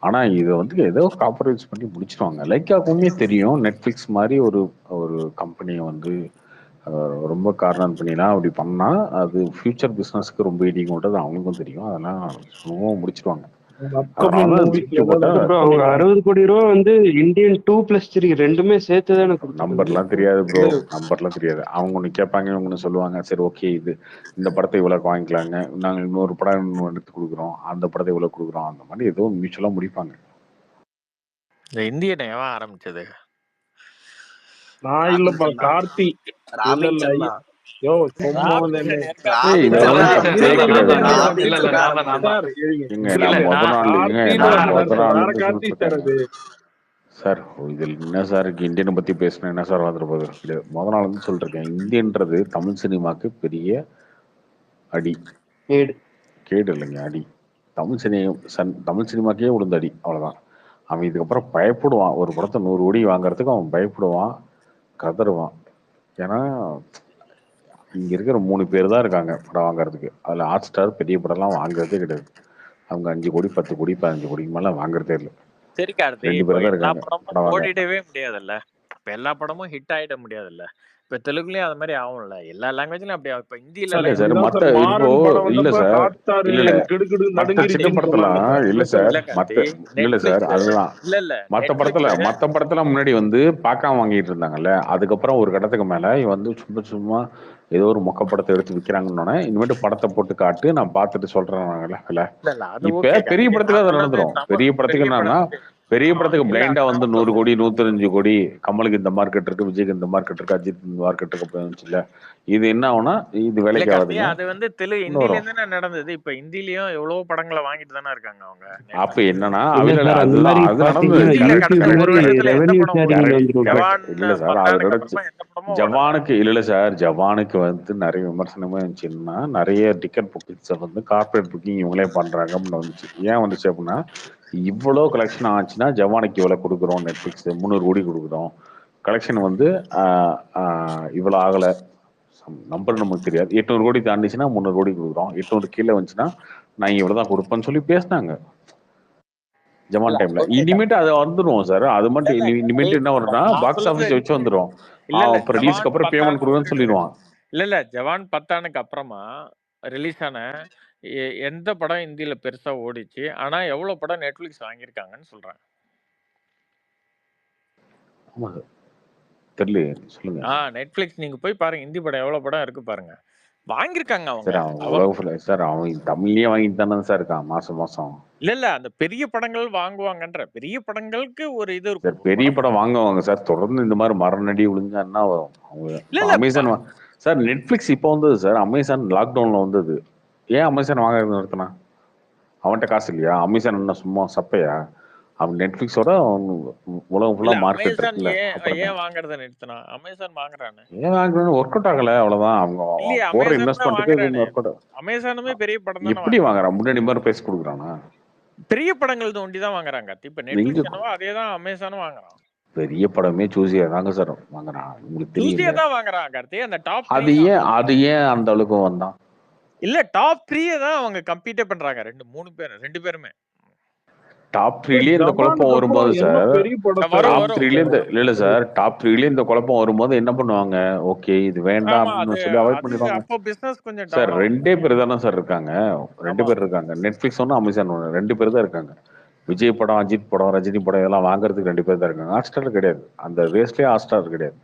ஆனா இதை வந்து ஏதோ காம்ப்ரமைஸ் பண்ணி முடிச்சிருவாங்க. லைக்காவுக்குமே தெரியும், நெட்ஃபிளிக்ஸ் மாதிரி ஒரு கம்பெனியை வந்து ரொம்ப கார்னர் பண்ணிலாம் அப்படி பண்ணா அது ஃபியூச்சர் பிசினஸ்க்கு ரொம்ப இடிங் விட்டது அவங்களுக்கும் தெரியும். அதெல்லாம் சும்மாவும் முடிச்சிருவாங்க. 60 கோடி ரூபா வந்து இந்தியன் 2+3 ரெண்டுமே சேர்த்துதான் நம்பர்லாம் தெரியாது ப்ரோ, நம்பர்லாம் தெரியாது. அவங்க ஒண்ணு கேட்பாங்க, இவங்க ஒண்ணு சொல்லுவாங்க. சரி ஓகே, இந்த படத்தை இவ்வளவு வாங்கிக்கலாங்க, நாங்க இன்னொரு படம் எடுத்து கொடுக்குறோம், அந்த படத்தை இவ்வளவு கொடுக்குறோம், அந்த மாதிரி ஏதோ மியூச்சுவலா முடிப்பாங்க. இந்த இந்தியன் எவன் ஆரம்பிச்சது? நான் இல்லப்பா, கார்த்தி. சார் இதில் என்ன சார் இருக்கு, இந்தியனை பத்தி பேசினா என்ன சார் வந்துட போகுது? முதல் நாள் வந்து சொல்லிருக்கேன், இந்தியன்றது தமிழ் சினிமாக்கு பெரிய அடி, கேடு இல்லைங்க, அடி. தமிழ் சினிமாக்கே விழுந்த அடி, அவ்வளவுதான். அவன் இதுக்கப்புறம் பயப்படுவான், ஒரு படத்தை 100 கோடி வாங்குறதுக்கு அவன் பயப்படுவான், கதறுவான். ஏன்னா இங்க இருக்கிற 3 பேர் தான் இருக்காங்க படம் வாங்குறதுக்கு. அதுல ஹாட் ஸ்டார் பெரிய படம்லாம் வாங்குறதே கிடையாது. அவங்க 5 கோடி 10 கோடி 15 கோடிக்கு மேல வாங்குறதே இல்லை. சரி கார்த்தி, 2 பேர் தான் எல்லா இருக்காங்க படமும் ஓடிடவே முடியாதுல்ல, இப்ப எல்லா படமும் ஹிட் ஆயிட முடியாதுல்ல. இப்ப தெலுங்குலயும் அது மாதிரி ஆகும்ல, எல்லா லாங்குவேஜ்லயும் அப்படியே. இப்ப ஹிந்தில இல்ல சார், மத்த இப்போ இல்ல சார், இல்ல மத்த சின்ன படத்தெல்லாம் இல்ல சார், இல்ல சார், அதுதான் மத்த படத்துல முன்னாடி வந்து பார்க்காம வாங்கிட்டு இருந்தாங்கல்ல, அதுக்கப்புறம் ஒரு கட்டத்துக்கு மேல வந்து சும்மா ஏதோ ஒரு மொக்க படத்தை எடுத்து விக்கிறாங்கன்னு இனிமேட்டு படத்தை போட்டு காட்டு, நான் பார்த்துட்டு சொல்றேன். இப்ப பெரிய படத்துக்கு அது நடந்துரும். பெரிய படத்துக்கு என்னன்னா பெரிய படத்துக்கு இல்ல பிளைண்டா வந்து அதான் 100 கோடி 105 கோடி கமலுக்கு இந்த மார்க்கெட் இருக்கு, விஜய்க்கு இந்த மார்க்கெட் இருக்கு, அஜித் இந்த மார்க்கெட் இருக்கு போச்சுல. இது என்ன ஆகும்னா இது இல்ல வேலைக்கு கார்த்தி, ஆகுதுங்க. அது வந்து கொண்டு இந்தியில வரும். இருந்து நடந்தது. இப்ப இந்தியிலயும் எவ்வளவு படங்களை வாங்கிட்டு தானே இருக்காங்க அவங்க அப்ப நெட்ஃபிளிக்ஸ். என்னன்னா இல்ல அதுல சார், அந்த அதுதான் மாதிரி அது நடந்தது. பாத்தீங்கன்னா இந்தியில கரெக்ட் யூடியூப் கடந்த கரெக்ட் ஒரு மாதிரி வருஷத்துல எந்த ரெவென்யூ படமும் ஷேரிங்ல ஓடல. கரெக்ட் வந்துரும். கரெக்ட். ஜவான் இல்ல சார் பத்தானுக்கு அதோட அப்புறமா எந்த படமும் ஓடல. ஜவானுக்கு இல்ல சார், ஜவானுக்கு வந்து நிறைய விமர்சனமே இருந்துச்சுன்னா நிறைய டிக்கெட் புக்கிங்ஸை வந்து கார்பரேட் புக்கிங் இவங்களே பண்றாங்க அப்படின்னு வந்துச்சு. ஏன் வந்துச்சு அப்படின்னா இவ்வளோ கலெக்ஷன் ஆச்சுன்னா ஜவானுக்கு இவ்வளோ கொடுக்குறோம், நெட்ஃபிளிக்ஸ் 300 கோடி கொடுக்குறோம், கலெக்ஷன் வந்து இவ்வளோ ஆகலை, நம்பர் நமக்கு தெரியாது, 800 கோடி தாண்டிச்சுன்னா 300 கோடி கொடுக்குறோம், 800 கீழே வந்துச்சுன்னா நான் இவ்வளோ தான் கொடுப்பேன்னு சொல்லி பேசினாங்க ஜவான் இல்ல அது டைம்ல. ஓகே இனிமேட்டு கார்த்தி. அது வந்துடும் சார். அது இல்ல மட்டும் இல்ல கார்த்தி, இனிமேட்டு என்ன வரும்னா நான் பாக்ஸ் சொல்றது ஆஃபீஸ் வச்சு வந்துடும். இல்ல இல்ல அப்புறம் ரிலீஸ்க்கு ஜவான் அப்புறம் பேமெண்ட் பத்தான கொடுக்குறேன்னு விட்டுடுங்க. சொல்லிடுவான். இல்ல ஜவான் பத்தானுக்கு அப்புறமா ரிலீஸ் ஆன எந்த படம் இந்தியில பெருசா ஓடிச்சு, ஆனா எவ்வளவு படம் நெட்ஃபிளிக்ஸ் வாங்கியிருக்காங்கன்னு சொல்றேன். ஆமா சார், தெரியல சொல்லுங்க. நெட்ஃபிளிக்ஸ் நீங்க போய் பாருங்க, இந்தி படம் எவ்வளவு படம் இருக்கு பாருங்க, வாங்கியிருக்காங்க அவங்க. சார் அவன் உலக சார் அவன் தமிழ்லயே வாங்கிட்டு தானே சார் இருக்கான் மாசம் மாசம். இல்ல அந்த பெரிய படங்கள் வாங்குவாங்கன்ற, பெரிய படங்களுக்கு ஒரு இது சார் இருக்கும். பெரிய படம் வாங்குவாங்க சார், தொடர்ந்து இந்த மாதிரி மரணடி விழுந்தா என்ன வரும் அவங்க. இல்ல இல்ல அமேசான் சார் நெட்ஃபிளிக்ஸ் இப்போ வந்தது சார், அமேசான் லாக்டவுன்ல வந்தது. ஏன் அமேசான் வாங்குறது நிறுத்தினா? அவன்கிட்ட காசு இல்லையா? அமேசான் என்ன சும்மா சப்பையா? அவன் நெட்ஃபிளிக்ஸோட உலகம் ஃபுல்லா மார்க்கெட் அமேசான் இருக்குல்ல. அப்புறம் ஏன் வாங்குறத நிறுத்தினா? அமேசான் வாங்குறானு. ஏன் வாங்குறது ஒர்க் அவுட் ஆகல, அவ்வளவுதான். அவங்க இல்லையா, போற அமேசான் தான் இன்வெஸ்ட்மெண்ட்டுக்கு வாங்குறானே. Work out. அமேசானுமே பெரிய படம் தானே எப்படி வாங்குறான்? முன்னாடி மாதிரி பேசி கொடுக்குறானா? பெரிய படங்கள் ஒண்டி தான் வாங்குறாங்க. இப்ப நெட்ஃபிளிக்ஸ் என்னவோ அதே தான் அமேசானும் வாங்குறான். பெரிய படமே சூசியா தாங்க சார் வாங்குறான், உங்களுக்கு சூசியா தெரியல. தான் வாங்குறான் கார்த்தி. அந்த டாப் அது ஏன் அந்த அளவுக்கு வந்தான்? இல்ல டாப் 3 தான் அவங்க கம்பீட்டே பண்றாங்க. 2 பேருமே டாப் 3லயே இந்த குழப்பம் வரும்போது சார், டாப் 3லயே இந்த இல்ல சார், டாப் 3லயே இந்த குழப்பம் வரும்போது என்ன பண்ணுவாங்க? ஓகே இது வேண்டாம் அப்படின்னு சொல்லி அவாய்ட் பண்ணிடுவாங்க. அப்போ பிசினஸ் கொஞ்சம் சார் 2 பேர் தானே சார் இருக்காங்க, 2 பேர் இருக்காங்க. நெட்ஃபிளிக்ஸ் ஒன்று, அமேசான் ஒன்று, 2 பேர் தான் இருக்காங்க. விஜய் படம், அஜித் படம், ரஜினி படம் இதெல்லாம் வாங்குறதுக்கு 2 பேர் தான் இருக்காங்க. ஹாட்ஸ்டார் கிடையாது, அந்த ரேஸ்லயே ஹாட்ஸ்டார் கிடையாது,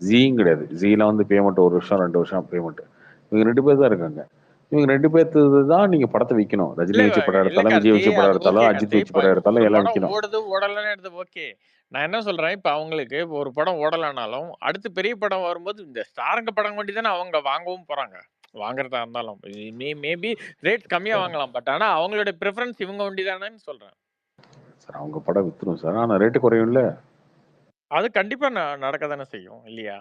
ஜீயும் கிடையாது. ஜீல வந்து பேமெண்ட் 1 வருஷம் 2 வருஷம் பேமெண்ட். இவங்க 2 பேர் தான் இருக்காங்க. இவங்க 2 பேர்த்து தான் நீங்க படத்தை விற்கணும். ரஜினி வச்சு படம் எடுத்தாலும், விஜய் வச்சு படம் எடுத்தாலும், அஜித் வச்சு படம் எடுத்தாலும் எல்லாம் விற்கணும். ஓடுது ஓடலன்னு எடுத்து ஓகே. நான் என்ன சொல்றேன், இப்ப அவங்களுக்கு ஒரு படம் ஓடலனாலும் அடுத்து பெரிய படம் வரும்போது இந்த ஸ்டாருங்க படம் கொண்டு தானே அவங்க வாங்கவும் போறாங்க. வாங்குறதா இருந்தாலும் மேபி ரேட் கம்மியா வாங்கலாம், பட் ஆனா அவங்களோட ப்ரிஃபரன்ஸ் இவங்க ஒண்டி தானேன்னு சொல்றேன் சார். அவங்க படம் வித்துரும் சார், ஆனா ரேட்டு குறையும்ல. அது கண்டிப்பா நடக்க தானே செய்யும் இல்லையா?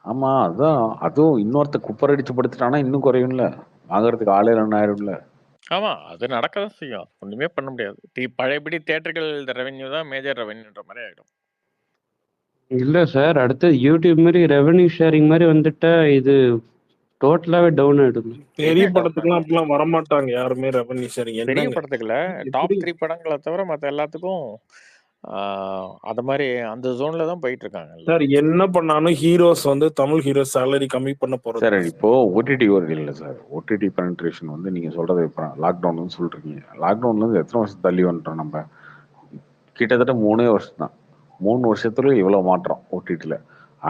ஆமா, அதான். அதுவும் இன்னொருத்த குப்பர் அடிச்சு படுத்துட்டானா இன்னும் குறையும்ல, வாங்குறதுக்கு ஆளே ரன் ஆயிரும்ல. ஆமா, அது நடக்க தான் செய்யும், ஒண்ணுமே பண்ண முடியாது. பழையபடி தியேட்டர்கள் ரெவென்யூ தான் மேஜர் ரெவென்யூன்ற மாதிரி ஆயிடும். இல்ல சார், அடுத்து யூடியூப் மாதிரி ரெவென்யூ ஷேரிங் மாதிரி வந்துட்டா இது டோட்டலாவே டவுன் ஆயிடும். பெரிய படத்துக்குலாம் அப்படிலாம் வரமாட்டாங்க யாருமே ரெவென்யூ ஷேரிங். பெரிய படத்துக்குல டாப் 3 படங்களை தவிர மத்த எல்லாத்துக்கும் அத மாதிரி அந்த ஜோன்ல தான் போயிட்டு இருக்காங்க சார். என்ன பண்ணாலும் ஹீரோஸ் வந்து தமிழ் ஹீரோஸ் சேலரி கம்மி பண்ண போறது சார். இப்போ ஓடிடி வருது இல்லை சார், ஓடிடி பெனட்ரேஷன் வந்து நீங்க சொல்றதை இப்போ லாக்டவுன் சொல்றீங்க. லாக்டவுன்ல இருந்து எத்தனை வருஷம் தள்ளி வந்துட்டோம் நம்ம? கிட்டத்தட்ட 3 வருஷம் தான். 3 வருஷத்துல இவ்வளவு மாற்றம் ஓடிடியில்.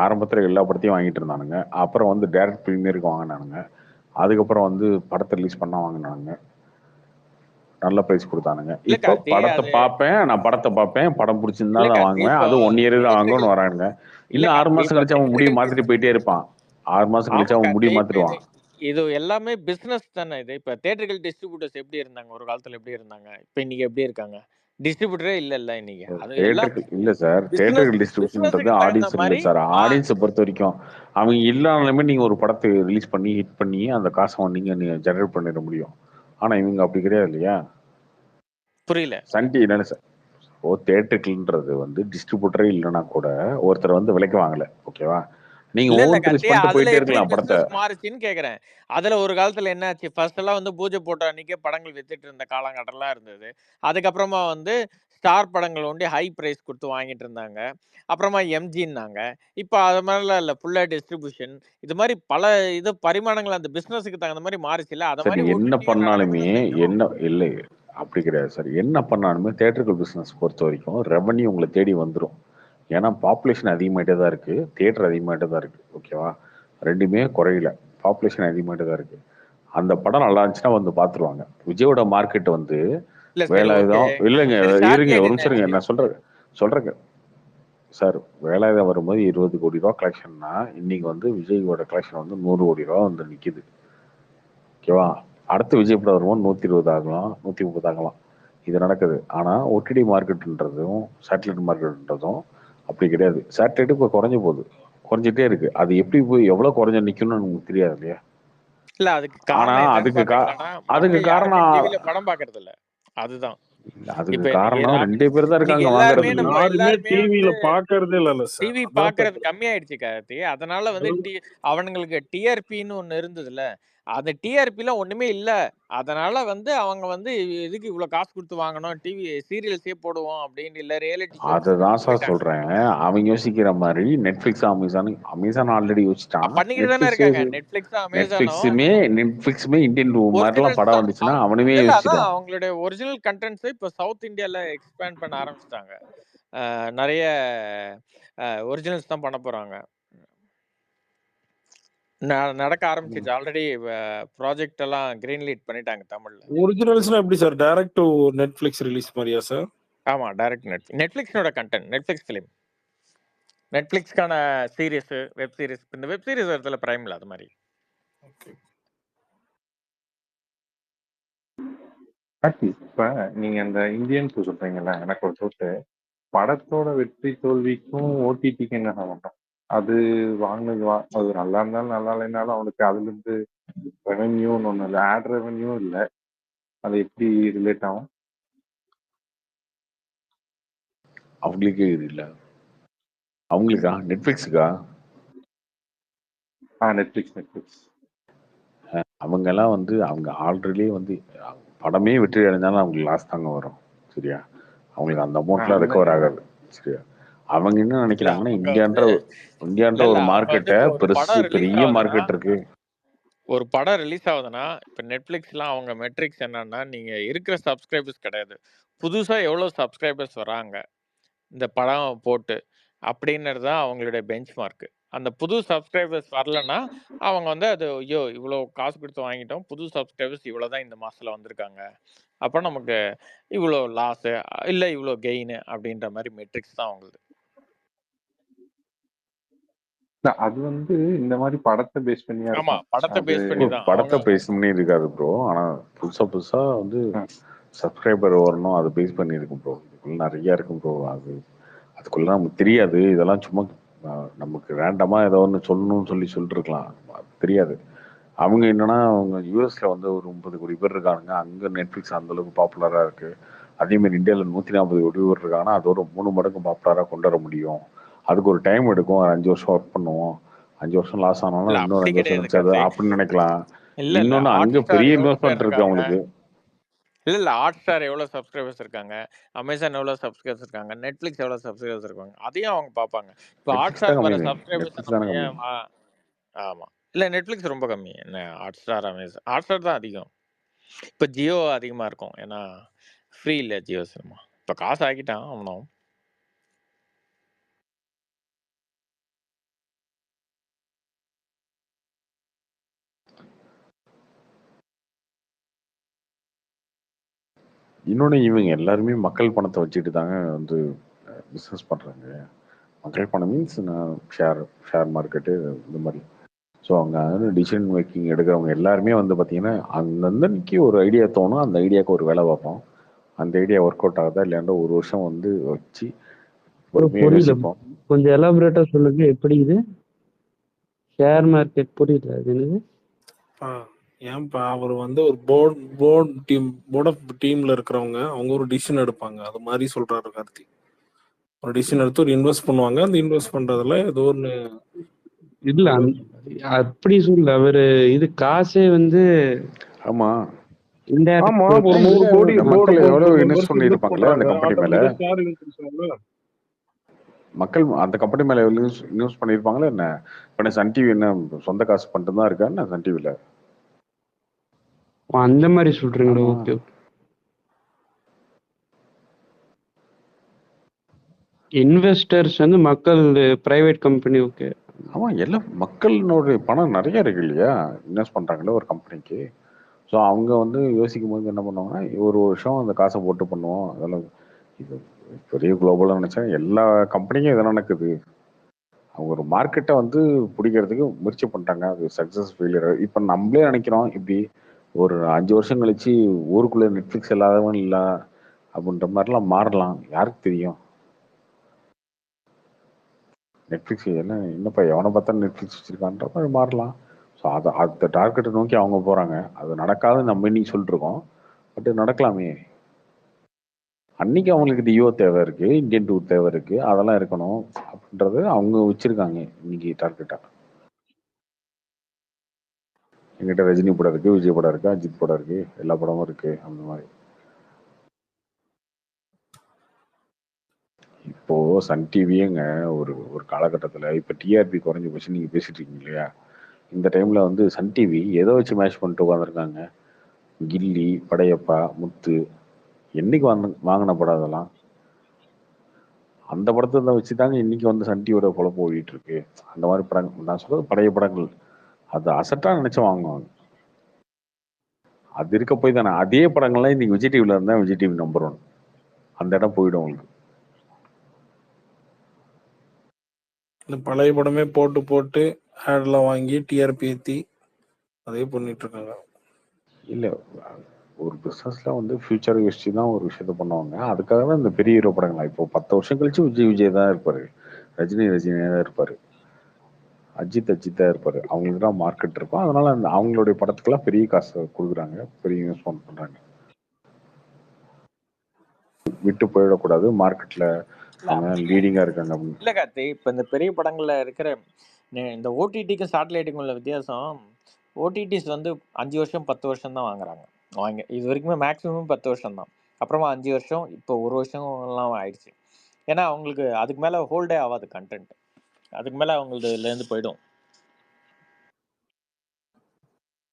ஆரம்பத்தில் எல்லா படத்தையும் வாங்கிட்டு இருந்தானுங்க, அப்புறம் வந்து டைரக்ட் ப்ரீமியருக்கு வாங்கினானுங்க, அதுக்கப்புறம் வந்து படத்தை ரிலீஸ் பண்ண வாங்கினானுங்க, நல்ல பிரைஸ் கொடுத்தானுங்க. இப்போ படத்தை பார்ப்பேன், படம் பிடிச்சிருந்தா தான் வாங்குவேன், அது 1 இயர் தான் வாங்கணும்னு வரானுங்க. இன்னும் 6 மாசம் கழிச்சு அவன் முடிய மாத்திட்டு போயிட்டே இருப்பான். 6 மாசம் கழிச்சு அவன் முடிய மாத்திடுவான். இது எல்லாமே பிசினஸ் தானே. இது இப்ப தியேட்டர்கள் டிஸ்ட்ரிபியூட்டர்ஸ் எப்படி இருந்தாங்க ஒரு காலத்துல, எப்படி இருந்தாங்க, இப்ப இன்னைக்கு எப்படி இருக்காங்க? டிஸ்ட்ரிபியூட்டரே இல்ல இன்னைக்கு. அது இல்ல சார், தியேட்டர்கள் டிஸ்ட்ரிபியூஷன்ன்றது ஆடியன்ஸ் இல்லை சார். ஆடியன்ஸை பொறுத்த வரைக்கும் அவங்க இல்லாமலுமே நீங்க ஒரு படத்தை ரிலீஸ் பண்ணி ஹிட் பண்ணி அந்த காசை நீங்க ஜெனரேட் பண்ணிட முடியும். ஆனா இவங்க அப்படி கிடையாது இல்லையா? புரியல. சன்டி என்னன்னு சார், ஓ தியேட்டர்கள்ன்றது வந்து டிஸ்ட்ரிபியூட்டரே இல்லைன்னா கூட ஒருத்தர் வந்து விலைக்கு வாங்கல, ஓகேவா? நீங்க ஓன் ரிலீஸ் பண்ணிட்டு போயிட்டே இருக்கலாம் படத்தை. மாறிச்சின்னு கேக்குறேன். அதுல ஒரு காலத்துல என்னாச்சு, ஃபர்ஸ்ட் எல்லாம் வந்து பூஜை போட்ட அன்னைக்கே படங்கள் வித்துட்டு இருந்த காலங்கட்டெல்லாம் இருந்தது. அதுக்கப்புறமா வந்து ஸ்டார் படங்கள் ஒண்டி ஹை பிரைஸ் கொடுத்து வாங்கிட்டு இருந்தாங்க. அப்புறமா எம்ஜின்னாங்க. இப்போ அது மாதிரிலாம் இல்ல, ஃபுல்லா டிஸ்ட்ரிபியூஷன். இது மாதிரி பல இது பரிமாணங்கள் அந்த பிசினஸுக்கு தகுந்த மாதிரி மாறிச்சு இல்ல. அத மாதிரி என்ன பண்ணாலுமே என்ன இல்லை அப்படி கிடையாது சார். என்ன பண்ணாலுமே தியேட்டர்கள் பிசினஸ் பொறுத்த வரைக்கும் ரெவன்யூ உங்களை தேடி வந்துடும். ஏன்னா பாப்புலேஷன் அதிகமாகிட்டே தான் இருக்கு, தியேட்டர் அதிகமாகிட்டே தான் இருக்கு, ஓகேவா? ரெண்டுமே குறையில, பாப்புலேஷன் அதிகமாகிட்டே தான் இருக்கு. அந்த படம் நல்லா இருந்துச்சுன்னா வந்து பார்த்துருவாங்க. விஜயோட மார்க்கெட் வந்து இல்ல சரி ஓகே. வேலாயுதம் இல்லைங்க, சரி இருங்க சாட்டிலைட் ஒரு நிமிஷம் இருங்க, என்னாச்சு? நான் சொல்றேங்க சார். வேலாயுதம் வரும்போது 20 கோடி ரூபா கலெக்ஷன்னா இன்னைக்கு வந்து விஜயோட கலெக்ஷன் வந்து 100 கோடி ரூபா வந்து நிக்குது. ஓகேவா? அடுத்து விஜய் படம் வரும்போது 120 ஆகலாம், 130 ஆகலாம். இது நடக்குது. ஆனா ஓடிடி மார்க்கெட்ன்றதும் சேட்டலைட் மார்க்கெட்ன்றதும் அப்படி கிடையாது. சேட்டலைட் இப்போ குறைஞ்சு போகுது, குறைஞ்சிட்டே இருக்கு. அது எப்படி போய் எவ்வளவு குறைஞ்ச நிக்கும்னு நமக்கு தெரியாது இல்லையா? இல்ல அதுக்கு ஆனா காரணம் என்னன்னு அதுக்கு பாத்தீங்களான்னா, அதுக்கு மக்கள் யாருமே காரணம் டிவில படம் பாக்குறது இல்ல. அதுதான். அதுக்கு இப்ப இன்னைக்கு காரணம் 2 பேர் தான் இன்னைக்கு இருக்காங்க எல்லாருமே வாங்குறதுக்கு. நம்ம யாருமே எல்லாருமே வந்து டிவில பாக்குறதே இல்ல சார். டிவி அதான் பாக்குறது தப்பு. கம்மியாயிடுச்சு கார்த்தி. அதனால வந்து அவனுங்களுக்கு டிஆர்பின்னு ஒண்ணு இருந்ததுல, அந்த டிஆர்பில ஒண்ணுமே இல்ல. அதனால வந்து அவங்க வந்து எதுக்கு இவ்வளவு காசு கொடுத்து வாங்கணும், டிவி சீரியல்ஸே போடுவோம் அப்படின்னு, இல்ல ரியாலிட்டி ஷோ அதுதான் சார் போயிட்டாங்க. சொல்றேன். அவங்க யோசிக்கிற மாதிரி நெட்ஃபிளிக்ஸ் அமேசான் ஆல்ரெடி யோசிச்சிட்டான். பண்ணிக்கிட்டு தானே இருக்காங்க. நெட்ஃபிளிக்ஸும் அமேசானும் நெட்ஃபிளிக்ஸுமே இந்தியன் மாதிரிலாம் ஒரிஜினல்ஸ் படம் தான். வந்துச்சுன்னா அவனுமே இல்ல அதான் யோசிச்சிடுவான். அவங்களுடைய ஒரிஜினல் கண்டென்ட்ஸ் இப்ப சவுத் இந்தியால எக்ஸ்பேண்ட் பண்ண ஆரம்பிச்சிட்டாங்க. நிறைய ஒரிஜினல்ஸ் தான் பண்ண போறாங்க. நடக்க ஆரம்பிச்சிச்சு ஆல்ரெடி. ப்ராஜெக்ட் எல்லாம் கிரீன் லைட் பண்ணிட்டாங்க தமிழ்ல. ஒரிஜினல்ஸ்னா எப்படி sir? Direct to Netflix release மாதிரியா சார்? ஆமா, டைரக்ட் நெட்ஃபிளிக்ஸோட கண்டென்ட், நெட்ஃபிளிக்ஸ் ஃபிலிம், நெட்ஃபிளிக்ஸ்க்கான சீரிஸ், வெப் சீரிஸ். இந்த வெப் சீரிஸ் வரதுல பிரைம்ல அது மாதிரி. இப்ப நீங்க அந்த இந்தியன் சொல்றீங்கல்ல, எனக்கு ஒரு டவுட். படத்தோட வெற்றி தோல்விக்கும் ஓடிடிக்கு என்ன சம்பந்தம்? அது வாங்கினது அது நல்லா இருந்தாலும் நல்லா இல்லைனாலும் அவனுக்கு அதுல இருந்து ரெவென்யூன்னு ஒண்ணு இல்லை, ஆட் ரெவென்யூ இல்லை. அது எப்படி ரிலேட் ஆகும்? அவங்களுக்கே இது இல்ல. அவங்களுக்கா? நெட்ஃபிளிக்ஸுக்கா? நெட்ஃபிளிக்ஸ் அவங்க எல்லாம் வந்து அவங்க ஆல்ரெடி வந்து படமே வெற்றி அடைஞ்சாலும் அவங்களுக்கு லாஸ் தாங்க வரும். சரியா? அவங்களுக்கு அந்த அமௌண்ட்லாம் ரெக்கவர் ஆகாது. சரியா? அவங்க என்ன நினைக்கிறாங்கன்னா இந்தியான்ற ஒரு மார்க்கெட்டை பெருசு, பெரிய மார்க்கெட் இருக்கு. ஒரு படம் ரிலீஸ் ஆகுதுன்னா இப்ப நெட்ஃபிளிக்ஸ்லாம் அவங்க மெட்ரிக்ஸ் என்னன்னா, நீங்க இருக்கிற சப்ஸ்கிரைபர்ஸ் கிடையாது, புதுசா எவ்வளவு சப்ஸ்கிரைபர்ஸ் வராங்க இந்த படம் போட்டு அப்படின்றது தான் அவங்களுடைய பெஞ்ச் மார்க். அந்த புது சப்ஸ்கிரைபர்ஸ் வரலன்னா அவங்க வந்து அது ஐயோ இவ்வளோ காசு கொடுத்து வாங்கிட்டோம், புது சப்ஸ்கிரைபர்ஸ் இவ்வளோதான் இந்த மாசத்துல வந்திருக்காங்க, அப்போ நமக்கு இவ்வளோ லாஸு இல்லை இவ்வளோ கெயின் அப்படின்ற மாதிரி மெட்ரிக்ஸ் தான் அவங்களுக்கு. அது வந்து இந்த மாதிரி படத்தை பேஸ் பண்ணியா ஆமா, இருக்கும். படத்தை பேஸ் பண்ணி தான். படத்தை பேஸ் பண்ணி இருக்காது ப்ரோ. ஆனா புதுசா வந்து சப்ஸ்கிரைபர் வரணும், அதை பேஸ் பண்ணி இருக்கும் ப்ரோ. இதுக்குள்ள நிறைய இருக்கும் ப்ரோ. அதுக்குள்ள நமக்கு தெரியாது. இதெல்லாம் சும்மா நமக்கு ரேண்டமா ஏதோ ஒன்று சொல்லணும்னு சொல்லிட்டு இருக்கலாம், தெரியாது. அவங்க என்னன்னா அவங்க யூஎஸ்ல வந்து ஒரு 30 கோடி பேர் இருக்காங்க. அங்க நெட்ஃபிளிக்ஸ் அந்த அளவுக்கு பாப்புலரா இருக்கு. அதே மாதிரி இந்தியாவில் 140 கோடி பேர் இருக்காங்கன்னா அது ஒரு 3 மடங்கு பாப்புலரா கொண்டு வர முடியும். அதுக்கு ஒரு டைம் எடுக்கும். ஒரு 5 வருஷம் ஒர்க் பண்ணுவோம். 5 வருஷம் லாஸ் ஆனாலும் இன்னொரு 5 வருஷம் கிடைச்சாது அப்படின்னு நினைக்கலாம். இன்னொன்னு அங்க பெரிய இன்வெஸ்ட்மெண்ட் இருக்கு அவங்களுக்கு. இல்ல ஹாட் ஸ்டார் எவ்வளவு சப்ஸ்கிரைபர்ஸ் இருக்காங்க, அமேசான் எவ்வளவு சப்ஸ்கிரைபர்ஸ் இருக்காங்க, நெட்ஃபிளிக்ஸ் எவ்வளவு சப்ஸ்கிரைபர்ஸ் இருக்காங்க, அதையும் அவங்க பார்ப்பாங்க. இப்போ ஹாட் ஸ்டார் வர சப்ஸ்கிரைபர்ஸ் ஆமா, இல்ல நெட்ஃபிளிக்ஸ் ரொம்ப கம்மி. என்ன hot star, Amazon, hot star தான் அதிகம். இப்போ ஜியோ அதிகமா இருக்கும், ஏன்னா ஃப்ரீ இல்ல ஜியோ சினிமா. இப்போ காசு ஆக்கிட்டான் அவனும். இன்னொன்று இவங்க எல்லாருமே மக்கள் பணத்தை வச்சுட்டு தாங்க வந்து பிஸ்னஸ் பண்ணுறாங்க. மக்கள் பணம் மீன்ஸ் ஷேர் மார்க்கெட்டு இந்த மாதிரி. ஸோ அங்கே வந்து டிசிஷன் மேக்கிங் எடுக்கிறவங்க எல்லாருமே வந்து பார்த்தீங்கன்னா அந்தன்னைக்கு ஒரு ஐடியா தோணும், அந்த ஐடியாவுக்கு ஒரு வேலை பார்ப்போம். அந்த ஐடியா ஒர்க் அவுட் ஆகுதா இல்லையாண்டா ஒரு வருஷம் வந்து வச்சு யோசிப்போம். கொஞ்சம் எலாபரேட்டா சொல்லுங்க, எப்படி இது ஷேர் மார்க்கெட் புரியல அது என்னது? ஏன்பா அவர் வந்து ஒரு போர்ட் ஆஃப் டீம்ல இருக்கிறவங்க அவங்க ஒரு டிசிஷன் எடுப்பாங்க, அது மாதிரி சொல்றாரு கார்த்தி. ஒரு டிசிஷன் எடுத்து ஒரு இன்வெஸ்ட் பண்ணுவாங்க. அந்த இன்வெஸ்ட் பண்றதுல ஏதோ ஒன்று இல்ல அப்படி சொல்ல அவரு இது காசே வந்து ஆமா ஆமா ஒரு 100 கோடி மக்கள் எவ்வளவு இன்வெஸ்ட் பண்ணிருப்பாங்களே அந்த கம்பெனி மேல. மக்கள் அந்த கம்பெனி மேல இன்வெஸ்ட் பண்ணிருப்பாங்களா என்ன? இப்ப சன் டிவி என்ன சொந்த காசு பண்ணிட்டு தான் இருக்கா என்ன சன் டிவில? அந்த மாதிரி சொல்றீங்களா? ஓகே. இன்வெஸ்டர்ஸ் வந்து மக்கள், பிரைவேட் கம்பெனி. ஓகே. ஆமா, எல்லாம் மக்களோட பணம் நிறைய இருக்கு இல்லையா, இன்வெஸ்ட் பண்றாங்களே ஒரு கம்பெனிக்கு. ஸோ அவங்க வந்து யோசிக்கும் போது என்ன பண்ணுவாங்கன்னா, ஒரு வருஷம் அந்த காசை போட்டு பண்ணுவோம். அதெல்லாம் இது பெரிய குளோபலாக நினைச்சா எல்லா கம்பெனிக்கும் இதெல்லாம் நடக்குது. அவங்க ஒரு மார்க்கெட்டை வந்து பிடிக்கிறதுக்கு முயற்சி பண்ணிட்டாங்க. அது சக்ஸஸ் ஃபெயிலியர். இப்போ நம்மளே நினைக்கிறோம் இப்படி ஒரு 5 வருஷம் கழிச்சு ஊருக்குள்ளே நெட்ஃப்ளிக்ஸ் இல்லாதவன் இல்லை அப்படின்ற மாதிரிலாம் மாறலாம். யாருக்கு தெரியும்? நெட்ஃப்ளிக்ஸ் என்னப்பா எவனை பார்த்தா நெட்ஃப்ளிக்ஸ் வச்சிருக்கான்ற மாதிரி மாறலாம். ஸோ அதை அந்த டார்கெட்டை நோக்கி அவங்க போகிறாங்க. அது நடக்காதுன்னு நம்ம இன்னைக்கு சொல்லிட்டு இருக்கோம். பட் நடக்கலாமே. அன்னைக்கு அவங்களுக்கு டியோ தேவை இருக்கு, இந்தியன் டூர் தேவை இருக்கு, அதெல்லாம் இருக்கணும் அப்படின்றது அவங்க வச்சிருக்காங்க இன்னைக்கு டார்கெட்டா. எங்கிட்ட ரஜினி படம் இருக்கு, விஜய் படம் இருக்கு, அஜித் படம் இருக்கு, எல்லா படமும் இருக்கு. அந்த மாதிரி இப்போ சன் டிவியேங்க ஒரு ஒரு காலகட்டத்தில் இப்போ டிஆர்பி குறைஞ்சி போச்சு. நீங்க பேசிட்டு இருக்கீங்க இல்லையா? இந்த டைம்ல வந்து சன் டிவி எதை வச்சு மேட்ச் பண்ணிட்டு உட்காந்துருக்காங்க? கில்லி, படையப்பா, முத்து, என்னைக்கு வாங்கின படம் அதெல்லாம்? அந்த படத்தை வச்சு தாங்க இன்னைக்கு வந்து சன் டிவியோட பொழப்பு ஓடிட்டு இருக்கு. அந்த மாதிரி படங்கள் நான் சொல்றது பழைய படங்கள். அது அசட்டா நினைச்சு வாங்குவாங்க. அது இருக்க போய் தானே அதே படங்கள்லாம் இன்னைக்கு விஜய் டிவில இருந்தா விஜய் டிவி நம்பர் 1 அந்த இடம் போயிடும் உங்களுக்கு. இந்த பழைய படமே போட்டு போட்டு ஆட்லாம் வாங்கி டிஆர்பி ஏற்றி அதே பண்ணிட்டு இருக்காங்க. இல்ல ஒரு பிசினஸ்ல வந்து ஃபியூச்சர் யோசிச்சு தான் ஒரு விஷயத்த பண்ணுவாங்க. அதுக்காக தான் இந்த பெரிய ஹீரோ படங்களா இப்போ 10 வருஷம் கழிச்சு விஜய் தான் இருப்பாரு, ரஜினியா தான் இருப்பாரு, அஜித் தான் இருப்பாரு. அவங்களுக்கு தான் மார்க்கெட் இருக்கும். அதனால அந்த அவங்களுடைய படத்துக்கெல்லாம் பெரிய காசு கொடுக்குறாங்க, பெரிய இன்வெஸ்ட்மெண்ட் பண்றாங்க. விட்டு போயிடக்கூடாது மார்க்கெட்ல அவங்க லீடிங்கா இருக்காங்க அப்படின்னு. இல்ல கார்த்தி, இப்ப இந்த பெரிய படங்கள்ல இருக்கிற இந்த ஓடிடிக்கும் சேட்டலைட்டுக்கும் உள்ள வித்தியாசம், ஓடிடிஸ் வந்து 5 வருஷம் 10 வருஷம் தான் வாங்குறாங்க. இது வரைக்குமே மேக்ஸிமம் 10 வருஷம் தான். அப்புறமா 5 வருஷம், இப்போ 1 வருஷம் எல்லாம் ஆயிடுச்சு. ஏன்னா அவங்களுக்கு அதுக்கு மேல ஹோல்டே ஆகாது கண்டென்ட். அதுக்கு மேல அவங்களுதுல இருந்து போயிடும்.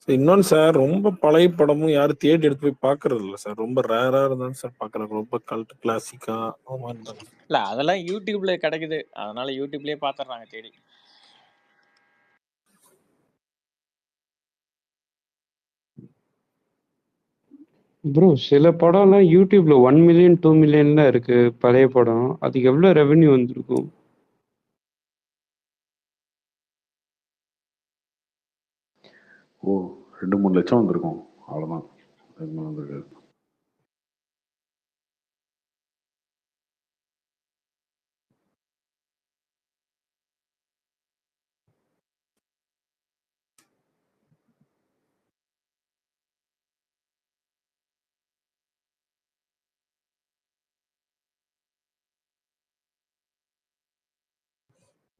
இன்னொன்னு சார், ரொம்ப பழைய படமும் யாரும் தேடி எடுத்து போய் பாக்குறது இல்ல சார். ரொம்ப ரேரா இருந்தாலும் சார் பாக்குறாங்க. ரொம்ப கல்ட் கிளாசிக்கா இல்ல அதெல்லாம் யூடியூப்ல கிடைக்குது, அதனால யூடியூப்லயே பாத்துறாங்க தேடி. ப்ரோ சில படம்லாம் யூடியூப்ல 1 மில்லியன் 2 மில்லியன்ல இருக்கு பழைய படம். அதுக்கு எவ்வளவு ரெவென்யூ வந்திருக்கும்? ஓ 2-3 லட்சம் வந்திருக்கும். அவ்வளவுதான். வந்திருக்காது.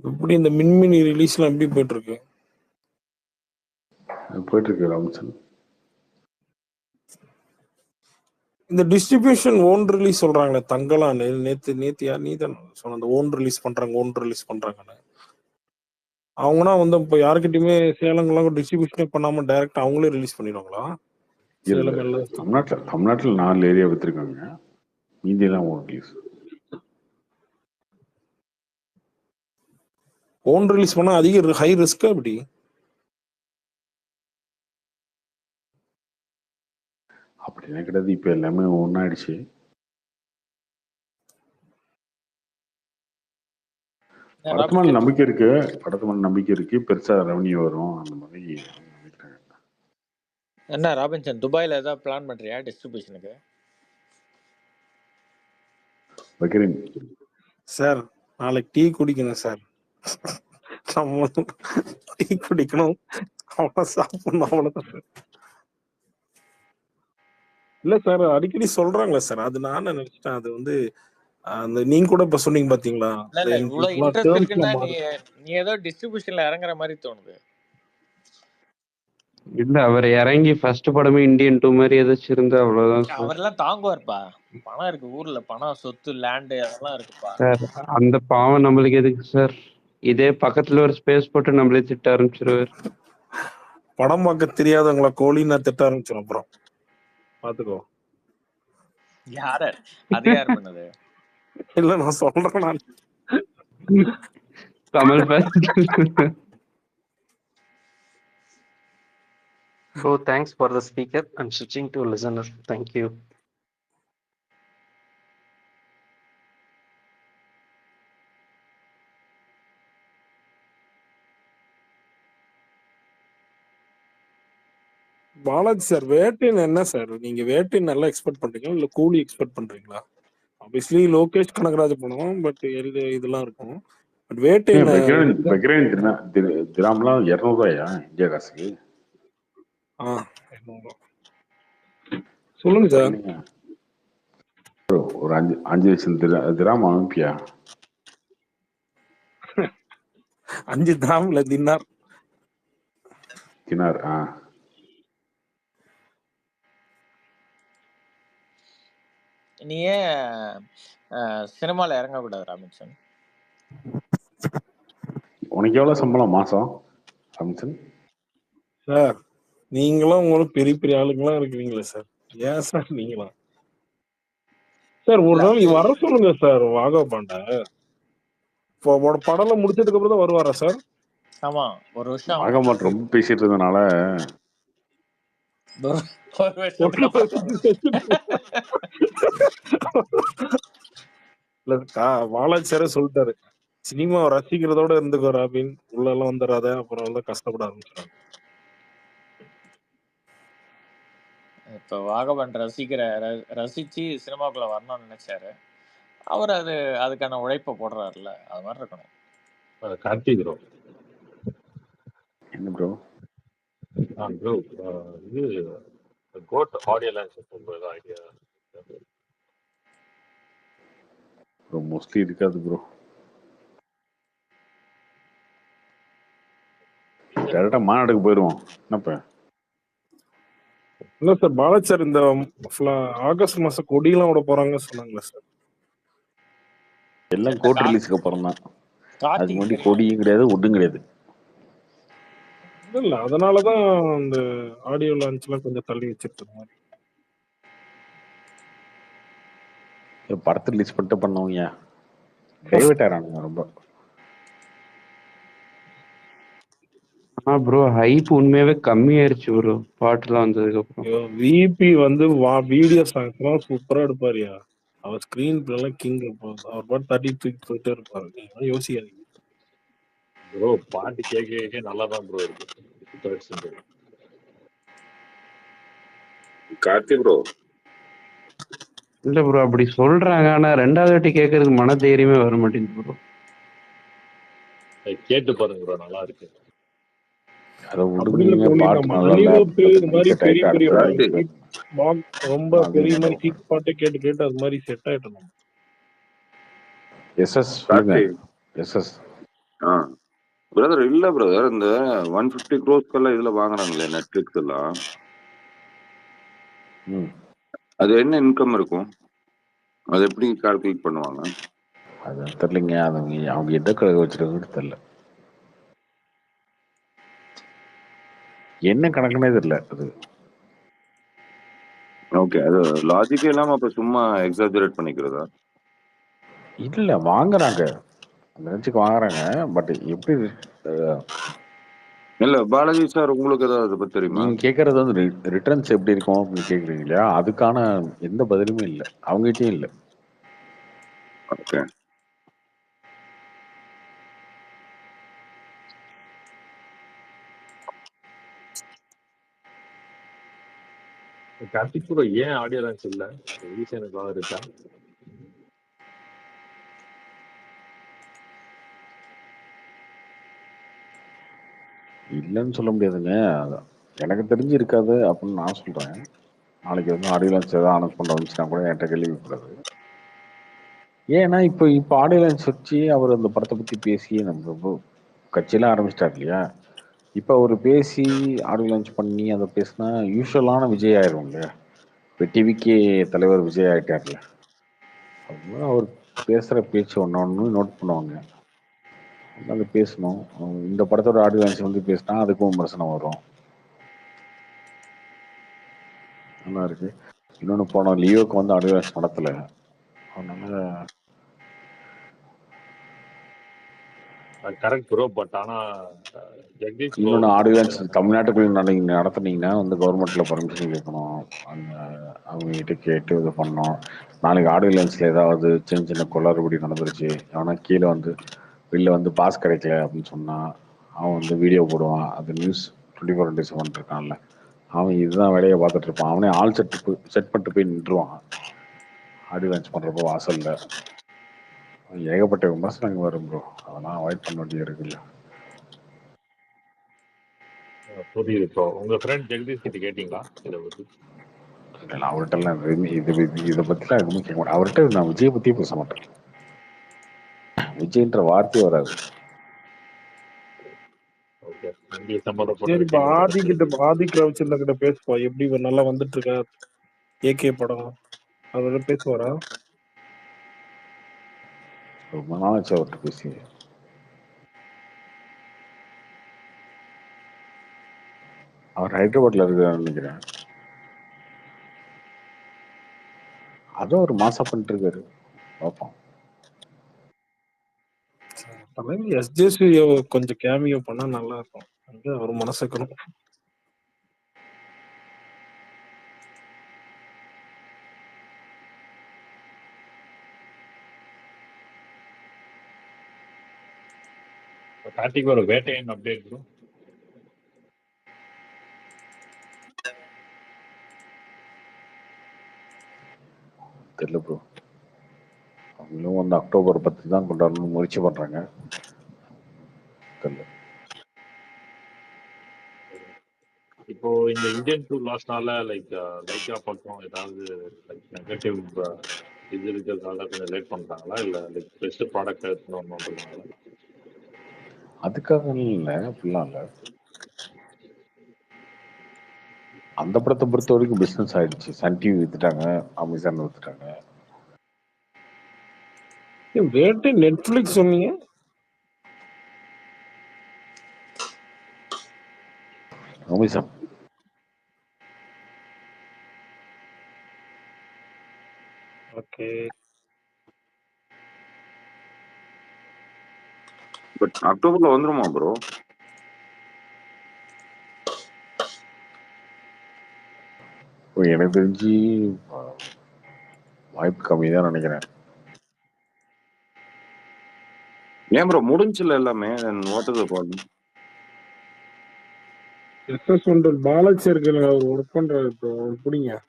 எப்படி இந்த மின்மினி ரிலீஸ்லாம் எப்படி போயிட்டு இருக்கு? போயிட்டு இருக்கு ராமச்சந்திரன். இந்த டிஸ்ட்ரிபியூஷன் ஓன் ரிலீஸ் சொல்றாங்களே, தங்கலாம் நேத்து யார் நீ தான் சொன்ன அந்த ஓன் ரிலீஸ் பண்றாங்கன்னு. அவங்கன்னா வந்து இப்போ யாருக்கிட்டயுமே சேலங்கெல்லாம் டிஸ்ட்ரிபியூஷனே பண்ணாம டைரக்டா அவங்களே ரிலீஸ் பண்ணிடுவாங்களா? தமிழ்நாட்டுல 4 ஏரியா வித்துருக்காங்க, மீதி எல்லாம் ஓன் ரிலீஸ். ஓன் ரிலீஸ் பண்ணா அதிக ஹை ரிஸ்க். அப்படி அப்படின்னா கிடையாது. இப்ப எல்லாமே ஒன்னாயிடுச்சு. படத்து மேல நம்பிக்கை இருக்கு, பெருசா ரெவன்யூ வரும் அந்த மாதிரி நினைக்கிறாங்க. என்ன ராபின்சன், துபாயில ஏதாவது பிளான் பண்றியா டிஸ்ட்ரிபியூஷனுக்கு? வைக்கிறேன் சார். நாளைக்கு டீ குடிக்கணும் சார். டீ குடிக்கணும், அவ்வளவு சாப்பிடணும், அவ்வளவுதான் சார். இல்ல சார், அடிக்கடி சொல்றாங்களே சார். அது நானே நினைச்சிட்டேன். அது வந்து அந்த நீங்க கூட இப்ப சொன்னீங்க பாத்தீங்களா, இவ்வளவு இன்ட்ரெஸ்ட் இருக்குன்னா நீ ஏதோ டிஸ்ட்ரிபியூஷன்ல இறங்குற மாதிரி தோணுது. இல்ல அவர் இறங்கி ஃபர்ஸ்ட் படமே இந்தியன் 2 மாதிரி ஏதாச்சும் இருந்தா அவ்வளவுதான் சார். அவரெல்லாம் தாங்குவார்ப்பா. பணம் இருக்கு ஊர்ல, பணம், சொத்து, லேண்ட் அதெல்லாம் இருக்குப்பா சார். அந்த பாவம் நம்மளுக்கு எதுக்கு சார்? இதே பக்கத்துல ஒரு ஸ்பேஸ் போட்டு நம்மளே திட்ட ஆரம்பிச்சிருவாரு. படம் பார்க்க தெரியாதவங்கள கோழி நான் திட்ட ஆரம்பிச்சிடும். அப்புறம் பாத்துக்கோ. யாரு அது யார் பண்ணது? இல்ல நான் சொல்றேன். நான் Kamal Bro, thanks for the speaker. I'm switching to listener. Thank you. Balaji sir, வேட்டின் என்ன சார்? நீங்க வேட்டின் நல்லா எக்ஸ்பெக்ட் பண்றீங்களா இல்ல கூலி எக்ஸ்பெக்ட் பண்றீங்களா? ஆப்வியஸ்லி லோகேஷ் கனகராஜ் பண்ணுவோம், பட் இதெல்லாம் இருக்கும். பட் வேட்டின் திராம்லாம் 200 ரூபாயா இந்தியா காசுக்கு? சொல்லுங்க சார். ஒரு 5 லட்சம் திராம் அனுப்பியா? 5 திராம்ல தினார். நீ ஏன் சினிமால இறங்கக்கூடாது ராமின்சன்? உனக்கு எவ்வளவு சம்பளம் மாசம் ராமின்சன்? சார் நீங்களும் உங்களுக்கு பெரிய பெரிய ஆளுங்கெல்லாம் இருக்கிறீங்களா சார்? ஏன் சார் நீங்களாம்? சார் ஒரு நாள் வர சொல்லுங்க சார் வாகா பாண்ட. படம் முடிச்சதுக்கு அப்புறம் தான் வருவாரா சார்? ஆமா, ஒரு வருஷம் வாகமாட் ரொம்ப பேசிட்டு இருந்தனால பாலாஜி சாரே சொல்லிட்டாரு, சினிமா ரசிக்கிறதோட இருந்துக்கோ ராபின், உள்ள எல்லாம் வந்துடாத, அப்புறம் வந்து கஷ்டப்பட ஆரம்பிச்சிடாங்க. இப்ப வாகவன் ரசிச்சு சினிமாக்குள்ள வரணும்னு நினைச்சாரு அவர். அதுக்கான உழைப்ப போடுறாருல்ல, அது மாதிரி இருக்கணும். கார்த்திக் ப்ரோ, என்ன ப்ரோ? ப்ரோ இது கோட் ஆடியோ லான்ச் போகும்போது ஐடியா ப்ரோ மோஸ்ட்லி இருக்காது ப்ரோ. டேரக்டா மாநாடுக்கு போயிடுவோம். என்னப்ப இல்ல சார், பாலாஜி சார் இந்த ஆகஸ்ட் மாசம் கொடியெல்லாம் விட போறாங்க சொன்னாங்களே சார். எல்லாம் கோட் ரிலீஸ்க்கு அப்புறம் தான். அதுக்கு முன்னாடி கொடியும் கிடையாது, ஒட்டும் கிடையாது. இல்ல அதனாலதான் இந்த ஆடியோ லான்ச் எல்லாம் கொஞ்சம் தள்ளி வச்சிருக்க மாதிரி. படத்தை ரிலீஸ் பண்ணிட்டு பண்ணவங்க பிரைவேட் ஆறானுங்க ரொம்ப. ப்ரோ ஹைப் உண்மையாவே கம்மியாயிருச்சு ப்ரோ பாட்டுலாம் வந்ததுக்கு அப்புறம். விபி வந்து வீடியோ சாங்ஸ்லாம் சூப்பரா எடுப்பாருயா. அவர் ஸ்கிரீன் எல்லாம் கிங். அவர் பாட்டு தட்டி தூக்கி போயிட்டே இருப்பாரு. நீங்க யோசிக்காதீங்க ப்ரோ. பாட்டு கேட்க நல்லா தான் ப்ரோ இருக்கு. கார்த்திக் ப்ரோ இல்ல ப்ரோ அப்படி சொல்றாங்க, ஆனா 2வது வாட்டி கேட்கறதுக்கு மன தைரியமே வர மாட்டேங்குது ப்ரோ. கேட்டு பாருங்க ப்ரோ, நல்லா இருக்கு. ரொம்ப பெரிய மாதிரி ஹிட் பாட்டு கேட்டு கேட்டு அது மாதிரி செட் ஆயிட்டணும். பிரதர் இல்ல பிரதர், இந்த 150 crores இதுல வாங்குறாங்களே நெட்ஃபிளிக்ஸ் எல்லாம், அது என்ன இன்கம் இருக்கும்? அது எப்படி கால்குலேட் பண்ணுவாங்க? அது தெரியலங்க. அவங்க எந்த கணக்கு வச்சிருக்காங்கன்னு தெரியல. என்ன கணக்குனே தெரியல அது. ஓகே, அது லாஜிக்கே இல்லாம அப்ப சும்மா எக்ஸாஜரேட் பண்ணிக்கிறதா? இல்ல வாங்குறாங்க, நினைச்சுக்கு வாங்குறாங்க. பட் எப்படி இல்ல பாலாஜி சார், உங்களுக்கு ஏதாவது அதை பத்தி தெரியுமா? நீங்க கேட்கறது வந்து ரிட்டர்ன்ஸ் எப்படி இருக்கும் அப்படின்னு கேக்குறீங்க இல்லையா? அதுக்கான எந்த பதிலுமே இல்லை, அவங்ககிட்டயும் இல்லை. ஓகே. கார்த்திக் ப்ரோ ஏன் ஆடியோ லான்ச் இல்ல? ரீசன் ஏதாவது இருக்கா? இல்லைன்னு சொல்ல முடியாதுங்க. எனக்கு தெரிஞ்சு இருக்காது அப்படின்னு நான் சொல்றேன். நாளைக்கு வந்து ஆடியோ லான்ச் ஏதாவது அனௌன்ஸ் பண்ண வந்துச்சுன்னா கூட என்கிட்ட கேள்விப்படாது. ஏன்னா இப்போ ஆடியோ லான்ச் வச்சு அவர் அந்த படத்தை பத்தி பேசி நம்ம கட்சியெல்லாம் ஆரம்பிச்சிட்டார் இல்லையா? இப்போ அவர் பேசி ஆடியோ லான்ச் பண்ணி அதை பேசினா யூஸ்வலான விஜய் ஆயிரும் இல்லையா? இப்போ டிவிக்கே தலைவர் விஜய் ஆகிட்டார்ல, அப்படின்னா அவர் பேசுகிற பேச்சு ஒன்று நோட் பண்ணுவாங்க. அது பேசணும். இந்த படத்தோட ஆடியோ லான்ச் வந்து பேசினா அதுக்கும் விமர்சனம் வரும். நல்லா இருக்கு. இன்னொன்று போன லியோக்கு வந்து ஆடியோ லான்ச் நடத்தலை, அதனால கரெக்ட் ப்ரோ. பட் ஆனா ஜெகதீஷ் ப்ரோ இன்னொன்று வந்து ஆடியன்ஸ் தமிழ்நாட்டுக்குள்ள நீங்கள் நடத்துனீங்கன்னா வந்து கவர்மெண்ட்ல பர்மிஷன் கேட்கணும். அந்த அவங்ககிட்ட கேட்டு இது பண்ணோம். நாளைக்கு ஆடியன்ஸில் ஏதாவது சின்ன சின்ன குளறுபடி நடந்துருச்சு, ஆனால் கீழே வந்து வெளில வந்து பாஸ் கிடைக்கல அப்படின்னு சொன்னால் அவன் வந்து வீடியோ போடுவான். அது நியூஸ் 24/7 இருக்கான்ல, அவன் இதுதான் வேலையை பார்த்துட்டு இருப்பான். அவனே ஆள் செட் பண்ணிட்டு போய் நின்றுவான் ஆடியோ லான்ச் பண்ணுறப்போ வாசலில். ஏகப்பட்ட விமர்சனங்கள் வரும் ப்ரோ, அதெல்லாம் அவாய்ட் பண்ண வேண்டியது இருக்குல்ல. புரியுது ப்ரோ. உங்க ஃப்ரெண்ட் ஜெகதீஷ் கிட்ட கேட்டீங்களா இதை பத்தி? இல்லை, அவர்கிட்டலாம் இதை பற்றிலாம் எதுவுமே கேட்க மாட்டேன். அவர்கிட்ட நான் விஜயை பற்றியே பேச மாட்டேன். விஜய்ன்ற வார்த்தையே வராது. ஓகே, உங்களுக்கு சம்மந்தப்பட்ட சரி, இப்ப விஷயங்கள் ஆதிக் ரவிச்சந்திரன் கிட்ட பேசுவா. எப்படி நல்லா வந்துட்டு இருக்க ஏகே படம், அதோட பேசுவாரா? ரொம்ப நாளாச்சு அவர்கிட்ட பேசி. அவர் ஹைதராபாத்ல இருக்காருன்னு நினைக்கிறேன். அதுவும் ஒரு மாசா பண்ணிட்டு இருக்காரு, பார்ப்போம். தலைவர் எஸ்ஜேசி கொஞ்சம் கேமியோ பண்ணா நல்லா இருக்கும். அங்க அவர் மனசுக்கணும். கார்த்திக் ஒரு வேட்டையன் அப்டேட் ப்ரோ. தெரியல ப்ரோ, அவங்களும் வந்து அக்டோபர் 10 தான் கொண்டாடணும்னு முயற்சி பண்றாங்க. தெரியல. இப்போ இந்த இந்தியன் டூ லாஸ்ட்னால லைக்கா பக்கம் ஏதாவது நெகட்டிவ் இது இருக்கிறதுனால கொஞ்சம் லேட் பண்றாங்களா, இல்ல பெஸ்ட் ப்ராடக்ட் எடுத்துன்னு அதுக்காக இல்லை, அப்படிலாம் இல்லை. அந்த படத்தை பொறுத்த வரைக்கும் பிஸ்னஸ் ஆயிடுச்சு. சன் டிவி வித்துட்டாங்க, அமேசான் வித்துட்டாங்க. வேட்டை நெட்ஃபிளிக்ஸ் சொன்னீங்க? அமேசான். ஓகே. பட் அக்டோபர்ல வந்துருமா ப்ரோ? எனக்கு தெரிஞ்சு வாய்ப்பு கம்மி தான் நினைக்கிறேன். ஏன் ப்ரோ முடிஞ்சுல எல்லாமே? ஓட்டது பாருங்க. பாலாஜி சர்க்கிள் அவர் ஒர்க் பண்றாரு ப்ரோ, பிடிங்க.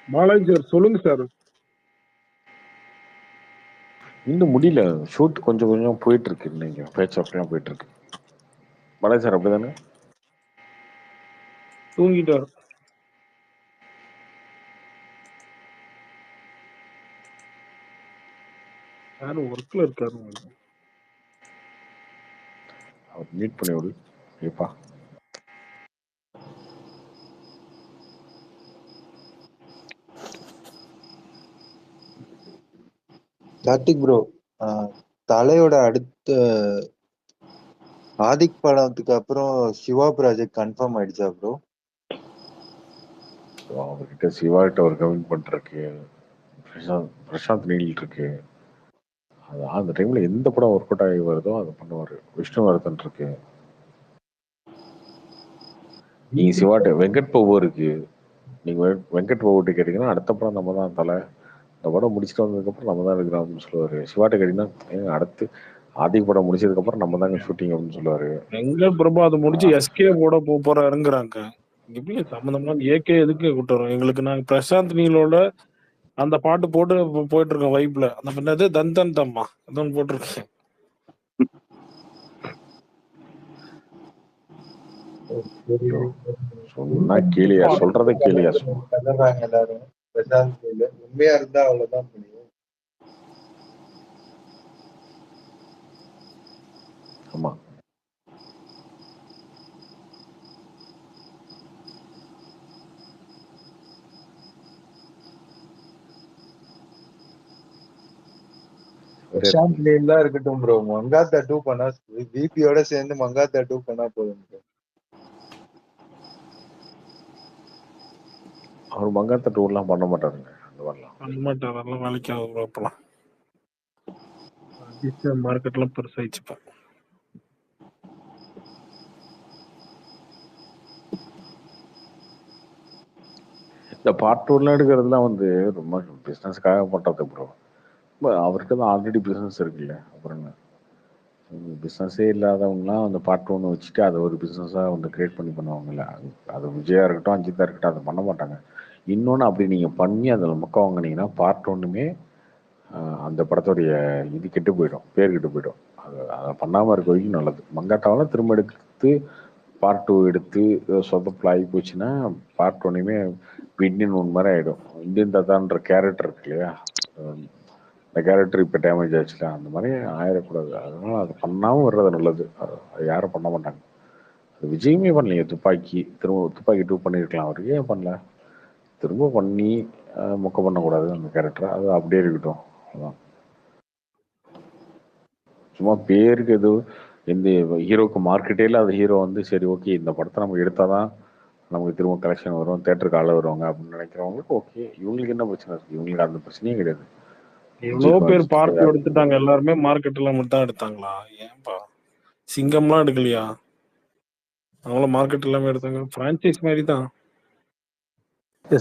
பாலாஜி சார் சொல்லுங்க சார். இன்னும் முடியல, ஷூட் கொஞ்சம் கொஞ்சம் போயிட்டு இருக்கு. இன்னைக்கு பேச்சு அப்படிலாம் போயிட்டு இருக்கு. பாலாஜி சார் அப்படிதானே? தூங்கிட்டார். யாரும் ஒர்க்ல இருக்காரு. அவர் மீட் பண்ணி விடு ஏப்பா. கார்த்திக் ப்ரோ, தலையோட அடுத்த ஆதிக் படத்துக்கு அப்புறம் சிவா ப்ராஜெக்ட் கன்ஃபார்ம் ஆயிடுச்சா ப்ரோ? அவர்கிட்ட சிவாகிட்ட ஒரு கமிட்மெண்ட் இருக்கு, பிரசாந்த் நீல் இருக்கு. அது அந்த டைம்ல எந்த படம் ஒர்க் அவுட் ஆகி வருதோ அதை பண்ணுவாரு. விஷ்ணுவர்தன் இருக்கு, நீங்க சிவாட்ட வெங்கட் பிரபு இருக்கு. நீங்க வெங்கட் பிரபுட்ட கேட்டீங்கன்னா அடுத்த படம் நம்ம தான் தலை, இந்த படம் முடிச்சுட்டு வந்ததுக்கப்புறம் நம்ம தான் எடுக்கிறோம் அப்படின்னு சொல்லுவாரு. சிவாட்ட கேட்டீங்கன்னா அடுத்து ஆதிக் படம் முடிச்சதுக்கப்புறம் நம்ம தாங்க ஷூட்டிங் அப்படின்னு சொல்லுவாரு. வெங்கட் பிரபு அதை முடிச்சு எஸ்கே போட போறாருங்கிறாங்க. எப்படி சம்பந்தமா ஏகே எதுக்கு கூட்டு வரோம் எங்களுக்கு? நாங்க பிரசாந்த் நீலோட அந்த பாட்டு போட்டு போயிட்டு இருக்கோம் வைப்ல. அந்த பண்ணது தந்தன் தம்மா அதான் போட்டிருக்கேன். சொன்னா கேளியா, சொல்றதை கேளியா. எல்லாரும் பிரசாந்த் நீல் உண்மையா இருந்தா அவ்வளவுதான் முடியும். ஆமா, பிரசாந்த் நீல் தான் இருக்கட்டும் ப்ரோ. மங்காத்தா 2 பண்ணா விபியோட சேர்ந்து மங்காத்தா 2 பண்ணா போதும் ப்ரோ. அவர் மங்காத்த டூர்லாம் பண்ண மாட்டாருங்க. அந்த மாதிரிலாம் பண்ண மாட்டார், அதெல்லாம் வேலைக்கு ஆகும் ப்ரோ. அப்பலாம் மார்க்கெட்லாம் பெருசாயிடுச்சுப்பா. இந்த பார்ட் டூலாம் எடுக்கிறதுலாம் வந்து ரொம்ப பிஸ்னஸ்க்காக பண்ணுறது ப்ரோ. அவருக்கு தான் ஆல்ரெடி பிஸ்னஸ் இருக்குல்ல, அப்புறம் என்ன? பிஸ்னஸே இல்லாதவங்கலாம் அந்த பார்ட் ஒன்று வச்சுட்டு அதை ஒரு பிஸ்னஸாக வந்து கிரியேட் பண்ணி பண்ணுவாங்கல்ல. அது விஜயா இருக்கட்டும், அஜித்தா இருக்கட்டும், அதை பண்ண மாட்டாங்க. இன்னொன்று அப்படி நீங்கள் பண்ணி அதில் மொக்க வாங்கினீங்கன்னா பார்ட் ஒன்றுமே அந்த படத்துடைய இது கெட்டு போயிடும், பேர் கெட்டு போயிடும். அதை பண்ணாமல் இருக்க வரைக்கும் நல்லது. மங்காத்தாவெல்லாம் திரும்ப எடுத்து பார்ட் டூ எடுத்து சொதப்பில் ஆகி போச்சுன்னா பார்ட் ஒன்றுமே இந்தியன் ஒன் மாதிரி ஆகிடும். இந்தியன் தாத்தான்ற கேரக்டர் இருக்கு இல்லையா, இந்த கேரக்டர் இப்போ டேமேஜ் ஆச்சுல, அந்த மாதிரி ஆயிடக்கூடாது. அதனால அது பண்ணாமல் வர்றது நல்லது. அது யாரும் பண்ண மாட்டாங்க. அது விஜயுமே பண்ணலையே, துப்பாக்கி திரும்ப துப்பாக்கி 2 பண்ணியிருக்கலாம். அவர் ஏன் பண்ணல? திரும்ப பண்ணி மொக்க பண்ணக்கூடாது அந்த கேரக்டரை. அது அப்படியே இருக்கட்டும். அதான் சும்மா பேருக்கு எது எந்த ஹீரோக்கு மார்க்கெட்டே இல்லாத ஹீரோ வந்து சரி ஓகே இந்த படத்தை நம்ம எடுத்தாதான் நமக்கு திரும்ப கலெக்ஷன் வரும், தேட்டருக்கு ஆள வருவாங்க அப்படின்னு நினைக்கிறவங்களுக்கு ஓகே. இவங்களுக்கு என்ன பிரச்சனை இருக்கு? இவங்களுக்கு அந்த பிரச்சனையே கிடையாது. எவ்வளோ பேர் பார்ட் எடுத்துட்டாங்க, எல்லாருமே மார்க்கெட்ல மட்டும் தான் எடுத்தாங்களா? ஏன்பா சிங்கம்லாம் எடுக்கலையா? அவங்கள மார்க்கெட் எல்லாமே எடுத்தாங்க, பிரான்சைஸ் மாதிரி தான்.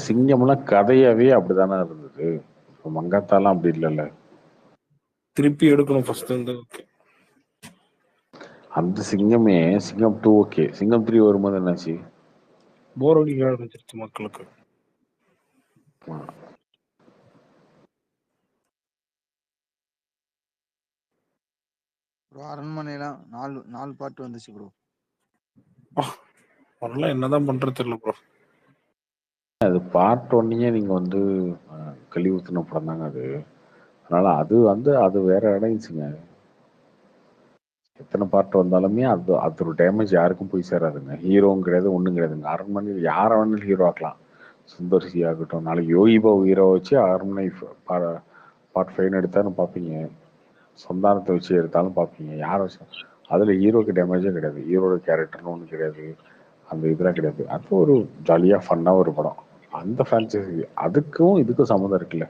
சிங்கம்லாம் கதையாவே அப்படிதானே இருந்தது. இப்போ மங்காத்தாலாம் அப்படி இல்லைல்ல. திருப்பி எடுக்கணும் ஃபர்ஸ்ட் வந்து. ஓகே, அந்த சிங்கமே சிங்கம் 2 ஓகே, சிங்கம் 3 வரும்போது என்னாச்சு? போர் அடிக்க ஆரம்பிச்சிருச்சு மக்களுக்கு. அரண்மனைலாம் 4 பார்ட் வந்துச்சு ப்ரோ. அதெல்லாம் என்னதான் பண்றது தெரியல ப்ரோ. அது பார்ட் ஒன்னையே நீங்க வந்து கழுவி ஊற்றின படம் தாங்க அது. அதனால அது வந்து அது வேற இடைச்சுங்க. எத்தனை பார்ட் வந்தாலுமே அது அது ஒரு டேமேஜ் யாருக்கும் போய் சேராதுங்க. ஹீரோவும் கிடையாது, ஒன்றும் கிடையாதுங்க. அரண்மனை யாரை வேணாலும் ஹீரோ ஆக்கலாம். சுந்தர் சி ஆகட்டும், நாளைக்கு யோகி பாபு ஹீரோ வச்சு அரண்மனை பார்ட் 5 எடுத்தாலும் பார்ப்பீங்க, சொந்தானத்தை வச்சு எடுத்தாலும் பார்ப்பீங்க. யாரை வச்சு அதில் ஹீரோக்கு டேமேஜே கிடையாது. ஹீரோட கேரக்டர்னு ஒன்றும் கிடையாது, அந்த இதெல்லாம் கிடையாது. அது ஒரு ஜாலியாக ஃபன்னாக ஒரு படம். அந்த ஃப்ரான்ச்சைஸி அதுக்கும் இதுக்கும் சம்மந்தம் இருக்குல்ல.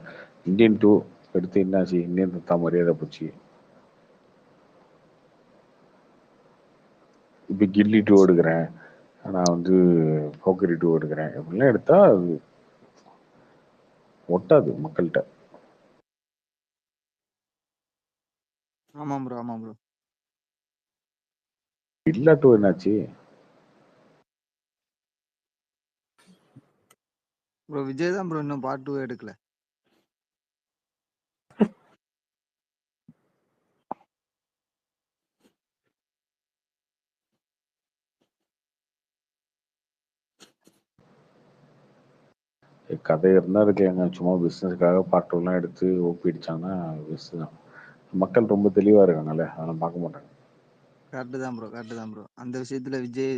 இந்தியன் 2 எடுத்து என்னாச்சு? இந்தியன் தத்தா மரியாதை போச்சு. இப்போ கில்லி 2 எடுக்கிறேன், நான் வந்து போக்கரி 2 எடுக்கிறேன், இப்படிலாம் எடுத்தா அது ஒட்டாது மக்கள்கிட்ட. ஆமாம் ப்ரோ, ஆமாம் ப்ரோ. இல்லா 2 என்னாச்சு ப்ரோ? விஜய் தான் ப்ரோ இன்னும் பார்ட் 2 எடுக்கல. கதை இருந்தால் இருக்கலைங்க. சும்மா பிஸ்னஸ்க்காக பார்ட் 2லாம் எடுத்து ஒப்பிடிச்சாங்கன்னா பெஸ்ட் தான். மக்கள் ரொம்ப தெளிவாக இருக்காங்கல்ல, அதெல்லாம் பார்க்க மாட்டாங்க. கரெக்டு தான் ப்ரோ, கரெக்டு தான் ப்ரோ. அந்த விஷயத்துல விஜய்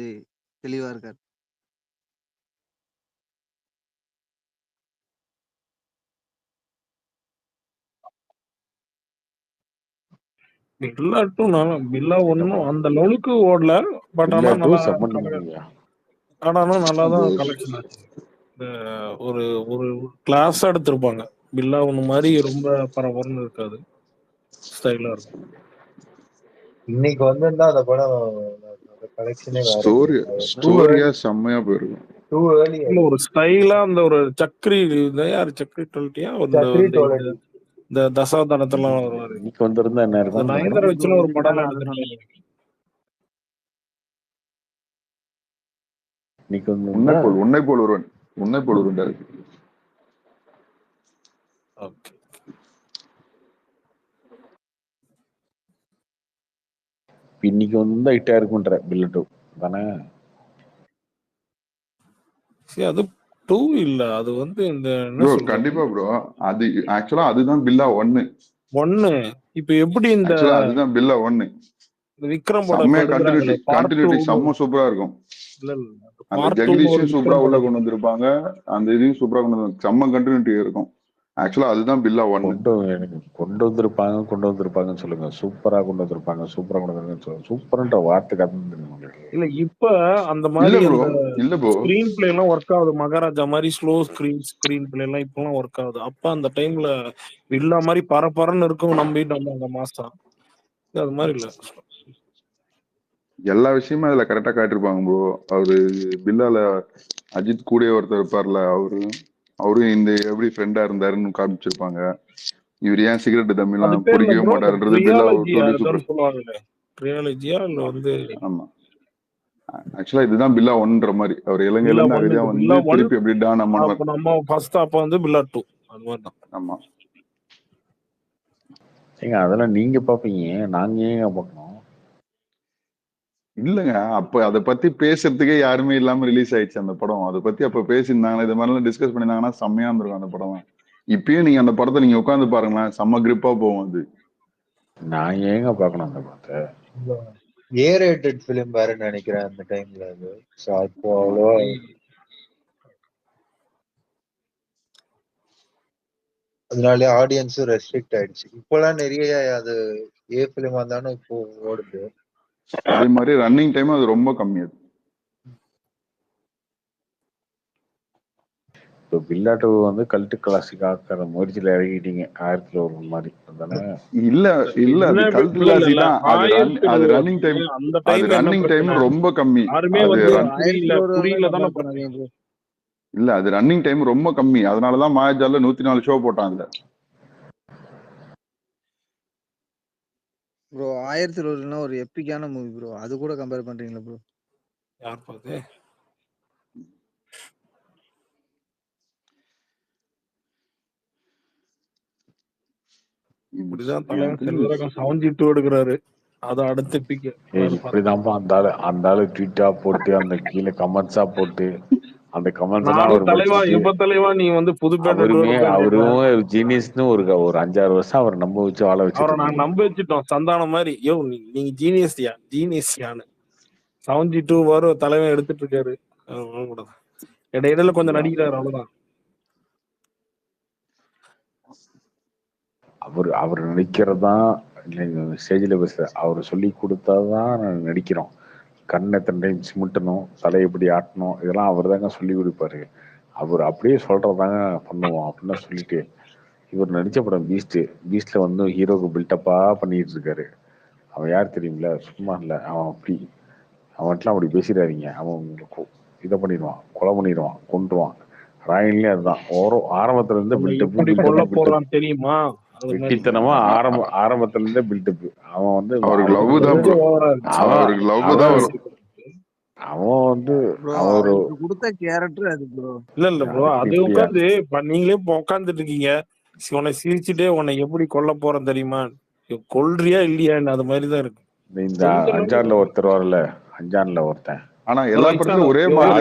தெளிவா இருக்காரு. பில்லா 2 பில்லா 1 அந்த லெவலுக்கு ஓடல. பட் ஆனா நல்லா நல்லா தான் கலெக்ஷன் ஆச்சு. ஒரு ஒரு கிளாஸா எடுத்திருப்பாங்க. பில்லா 1 மாதிரி ரொம்ப பரபரன்னு இருக்காது, ஸ்டைலா இருக்கும். இன்னைக்கு வந்திருந்தா அந்த படம் கலெக்ஷனே வேற. ஸ்டோரியா செம்மையா போயிருக்கும். இல்ல ஒரு ஸ்டைலா அந்த ஒரு சக்ரி யாரு சக்ரி டொல்ட்டியா இந்த தசாவதாரத்தெல்லாம் வருவாரு. இன்னைக்கு வந்திருந்தா என்ன இருக்கும்? நயன்தாரா வச்சுன்னு ஒரு படம் எடுத்திருக்காங்க. இன்னைக்கு வந்து உன்னை போல் ஒருவன். ஓகே, இன்னைக்கு வந்து ஹிட்டா இருக்குன்ற பில்லா 2 தானே. அது 2 இல்ல, அது வந்து இந்த கண்டிப்பா ப்ரோ. அது ஆக்சுவலா அதுதான் பில்லா 1. இப்போ எப்படி இந்த அதுதான் பில்லா 1. விக்ரம் படம் கண்டினியூட்டி செம்ம சூப்பரா இருக்கும். அந்த ஜெகதீஷும் சூப்பரா உள்ள கொண்டு வந்திருப்பாங்க, அந்த இதையும் சூப்பரா கொண்டு வந்து செம்ம கண்டினியூட்டி இருக்கும். ஆக்சுவலா அதுதான் பில்லா 1. கொண்டு வந்திருப்பாங்கன்னு சொல்லுங்க. சூப்பரா கொண்டு வந்திருப்பாங்க, சூப்பரா கொண்டு வந்திருக்காங்க. சூப்பர்ன்ற வார்த்தை கத்துங்க. இல்ல இப்ப அந்த மாதிரி இல்ல ப்ரோ, ஸ்கிரீன் பிளே எல்லாம் ஒர்க் ஆகுது. மகாராஜா மாதிரி ஸ்லோ ஸ்கிரீன் பிளே எல்லாம் இப்பெல்லாம் ஒர்க் ஆகுது. அப்ப அந்த டைம்ல வில்லா மாதிரி பரபரன்னு இருக்கும். நம்பிட்டு வந்தாங்க மாசம். அது மாதிரி இல்ல. எல்லா விஷயமும் அதுல கரெக்டா காட்டிருப்பாங்க ப்ரோ. அவரு பில்லால அஜித் கூட ஒருத்தர் இருப்பார்ல, அவரும் இந்த எப்படி ஃப்ரெண்டா இருந்தாருன்னு காமிச்சிருப்பாங்க. இவர் ஏன் சிகரெட் அது தம்பிலாம் பேர் என்ன குடிக்கவே ப்ரோ? மாட்டாருன்றது பில்லா ட்ரியாலஜியா சொல்லி ஏதோ சூப்பர். சொல்லுவாங்களே, ட்ரியாலஜியா இல்ல வந்து ஆமா, ஆக்சுவலா இதுதான் பில்லா ஒன்ற மாதிரி. அவர் இலங்கையில பில்லா இருந்து ஒன், அகதியா இது வந்து பில்லா ஒன். திருப்பி அப்படி டான் அம்மா. அப்ப நம்ம ஃபர்ஸ்ட் அப்ப வந்து பில்லா 2 அது மாதிரி தான். ஆமா, ஏங்க அதெல்லாம் நீங்க பாப்பீங்க, நாங்க ஏங்க பார்க்கணும்? இல்லங்க அப்ப அதை பத்தி பேசுறதுக்கே யாருமே இல்லாம ரிலீஸ் ஆயிடுச்சு அந்த படம். அதை பத்தி அப்ப பேசியிருந்தாங்கன்னா, இது மாதிரிலாம் டிஸ்கஸ் பண்ணியிருந்தாங்கன்னா செம்மையா இருந்திருக்கும் அந்த படம். இப்பயும் நீங்க அந்த படத்தை நீங்க உட்காந்து பாருங்களேன், செம்ம கிரிப்பா போகும் அது. நான் ஏங்க பார்க்கணும் அந்த படத்தை? ஏ ரேட்டட் ஃபிலிம் வேற நினைக்கிறேன் அந்த டைம்ல அது. ஸோ அப்போ அவ்வளோ அதனாலே ஆடியன்ஸும் ரெஸ்ட்ரிக்ட் ஆயிடுச்சு. இப்போலாம் நிறைய அது ஏ ஃபிலிம் வந்தாலும் இப்போ ஓடுது. அதே மாதிரி ரன்னிங் டைம் அது ரொம்ப கம்மி. அது இப்போ பில்லாட்டு வந்து கல்ட்டு கிளாசிக் ஆக்கிற முயற்சியில் இறங்கிட்டீங்க 1001 மாதிரி தானே? இல்ல இல்ல, அது என்ன கல்ட் இல்ல இல்ல கிளாசி இல்ல தான். அது ரன்னிங் டைம், அந்த அது டைம்ல என்ன ரன்னிங் டைம் பிரச்சனை? ரொம்ப கம்மி. யாருமே அது வந்து run- புரியல தானே பிரச்சனை. இல்ல அது ரன்னிங் டைம் ரொம்ப கம்மி. அதனாலதான் மாயாஜால 104 ஷோ போட்டான் அதுல. ப்ரோ 1001 ஒரு எப்பிக்கான மூவி ப்ரோ. அது கூட கம்பேர் பண்றீங்களா ப்ரோ? யார் பாத்து? இப்படிதான் தலைவன் செல்வரகம் 72 எடுக்கிறாரு. அது அடுத்த பிக். இப்படிதான்ப்பா அந்த ஆளு ட்வீட்டா போட்டு அந்த கீழே கமெண்ட்ஸா போட்டு அந்த கமெண்ட்ஸ் எல்லாம் நானும் அவர் தலைவா படிச்சுட்டு எப்ப தலைவா நீ வந்து புதுப்பேட்டை அவரும் ஜீனியஸ்னு ஒரு 5-6 வருஷம் அவர் நம்ப வச்சு வாழ அவரை வச்சுட்டு நாங்க நம்ப வச்சுட்டோம். சந்தானம் மாதிரி யோ நீங்க ஜீனியஸ்யான்னு 72 வரும் தலைவன் எடுத்துட்டு இருக்காரு. இடையில கொஞ்சம் நடிக்கிறாரு, அவ்வளவுதான். அவர் நடிக்கிறது தான் ஸ்டேஜில் பேசுற அவர் சொல்லி கொடுத்தாதான் நடிக்கிறோம். கண் எத்தனை டைம் சிமிட்டணும், தலை எப்படி ஆட்டணும், இதெல்லாம் அவர் தாங்க சொல்லி கொடுப்பாரு. அவர் அப்படியே சொல்றதாங்க பண்ணுவோம் அப்படின்னு சொல்லிட்டு இவர் நடிச்ச படம் பீஸ்ட்ல வந்து ஹீரோக்கு பில்டப்பா பண்ணிட்டு இருக்காரு. அவன் யார் தெரியுங்களா? சும்மா இல்லை, அவன் அவன்கிட்டலாம் அப்படி பேசிடாதீங்க, அவன் உங்களுக்கு இதை பண்ணிடுவான், கொலை பண்ணிடுவான், கொன்றுவான். ராயன்லயே அதுதான் ஆரம்பத்துல இருந்து பில்டப் தெரியுமா? வெட்டித்தனமா ஆரம்பத்துல இருந்தே பில்டப். அவன் வந்து அவருக்கு லவ் தான் ப்ரோ. அவருக்கு லவ் தான் வரும். அவன் வந்து அவரு கொடுத்த கேரக்டர் அது ப்ரோ. இல்ல ப்ரோ, அது உட்காந்து நீங்களே உட்காந்துட்டு இருக்கீங்க. உன்னை சிரிச்சுட்டே உன்னை எப்படி கொல்ல போறேன் தெரியுமா, கொல்றியா இல்லையான்னு அது மாதிரிதான் இருக்கு. இந்த அஞ்சான்ல ஒருத்தர் வரல, அஞ்சான்ல ஒருத்தன். ஆனா எல்லா படத்துலயும் ஒரே மாதிரி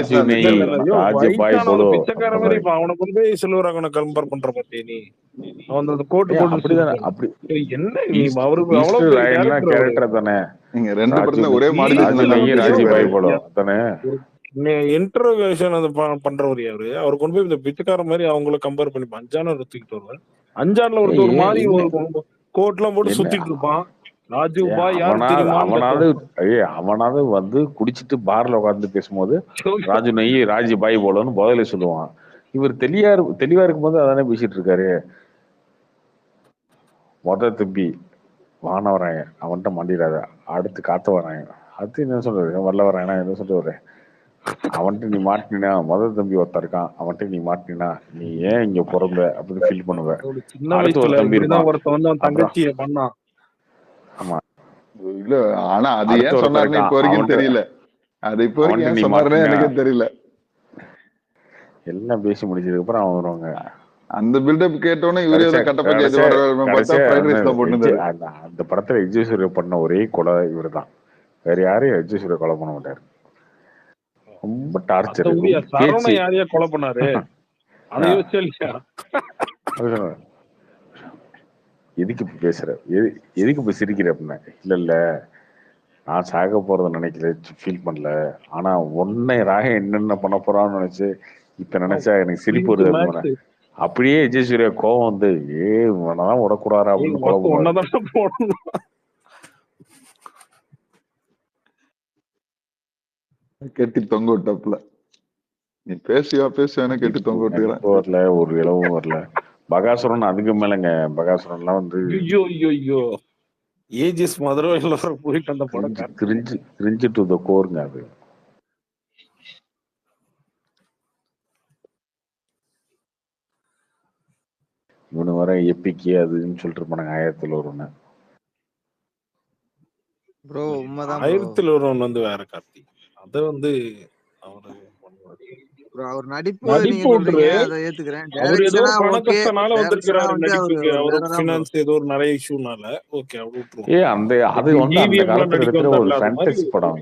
பிச்சைக்கார மாதிரி அவனை கொண்டு போய் செல்வராகவனை கம்பேர் பண்ற பத்தி நீ அவன் அந்த கோட்டு போட்டு அப்படி என்ன நீ அவருக்கு அவ்வளவு பெரிய கேரக்டர் தானே. நீங்க ரெண்டு படத்துல ஒரே மாதிரி ராஜிபாய் படம் தானே. இன்டர்வேஷன் அது பண்றவர் யாரு? அவர் கொண்டு போய் இந்த பிச்சைக்கார மாதிரி அவங்கள கம்பேர் பண்ணி அஞ்சான தூக்கிட்டு வருவார். அஞ்சான்ல ஒரு மாதிரி ஒரு கோட்லாம் போட்டு சுத்திட்டு இருப்பான். அவனாவது வந்து குடிச்சிட்டு பார்ல உட்கார்ந்து பேசும்போது ராஜு நெய் ராஜி பாய் போலன்னு முதல்ல சொல்லுவான். இவர் தெளிவா இருக்கும்போது அதானே பேசிட்டு இருக்காரு. தம்பி வான வராங்க, அவன்கிட்ட மாண்டிடாத, அடுத்து காத்த வராங்க, அடுத்து என்ன சொல்றது, வரல வராங்கன்னா என்ன சொல்றது, அவன்கிட்ட நீ மாட்டினா தம்பி ஒருத்தர் இருக்கான், அவன்கிட்ட நீ மாட்டினா நீ ஏன் இங்க பிறந்த அப்படின்னு ஃபீல் பண்ணுவேன். அடுத்து ஒரு தம்பி இருக்கான். ஆமா இல்ல, ஆனா அது ஏன் சொன்னாருன்னு இப்ப வரைக்கும் தெரியல. அது இப்ப வரைக்கும் ஏன் சொன்னாருன்னு எனக்கே தெரியல. எல்லாம் பேசி முடிச்சதுக்கு அப்புறம் அவன் வருவாங்க. அந்த பில்டப் கேட்டோன்னே இவரே கட்ட பஞ்சாயத்து அந்த படத்துல எஜ்ஜேஸ்வரிய பண்ண ஒரே கொலை இவரு தான். வேற யாரையும் எஜ்ஜேஸ்வரிய கொலை பண்ண மாட்டாரு. ரொம்ப டார்ச்சர். யாரையா கொலை பண்ணாரு? எதுக்கு இப்ப பேசுற, எதுக்கு இப்ப சிரிக்கிற அப்படின்னா, இல்ல நான் சாக போறத நினைக்கல, ஃபீல் பண்ணல, ஆனா ஒன்னை ராக என்னென்ன பண்ண போறான்னு நினைச்சு இப்ப நினைச்சா எனக்கு சிரிப்பு வருது. அப்படியே விஜயசூர்யா கோவம் வந்து இவனதான் விடக்கூடாது அப்படின்னு கோவம் கெட்டி தொங்க விட்டப்பல நீ பேசுவேன்னு கெட்டி தொங்க விட்டுக்கிறேன். வரல, ஒரு இளவும் வரல. பகாசுரன் அதுக்கு மேலங்க. பகாசுரன்லாம் வந்து ஏஜஸ் மதுரையில் போயிட்டு அந்த படம் கிரிஞ்சு டு த கோருங்க அது. இவனு வர எப்பிக்கு அதுன்னு சொல்லிட்டு இருப்பானுங்க 1001 ப்ரோ உண்மைதான் ப்ரோ. 1001 வந்து வேற கார்த்தி. அது வந்து அவரு அவர் நடிப்பு நடிப்பு நீங்க சொல்றீங்க, விட்டுரு. அதை ஏத்துக்கிறேன். அவர் ஏதோ டைரக்ஷனா பண ஓகே, கஷ்டனால வந்திருக்கிறாரு வந்து அவரு நடிப்புக்கு. ஒரு அவரோட வேற தான் ப்ரோ. பினான்ஸ் ஏதோ ஒரு நிறைய இஷ்யூனால ஓகே அப்படி விட்டுருவோம். அது வந்து அந்த EVM காலத்துல நடிக்க எடுக்கிற ஒரு வந்தார்ல அது மாதிரி ஃபேண்டசி படம்.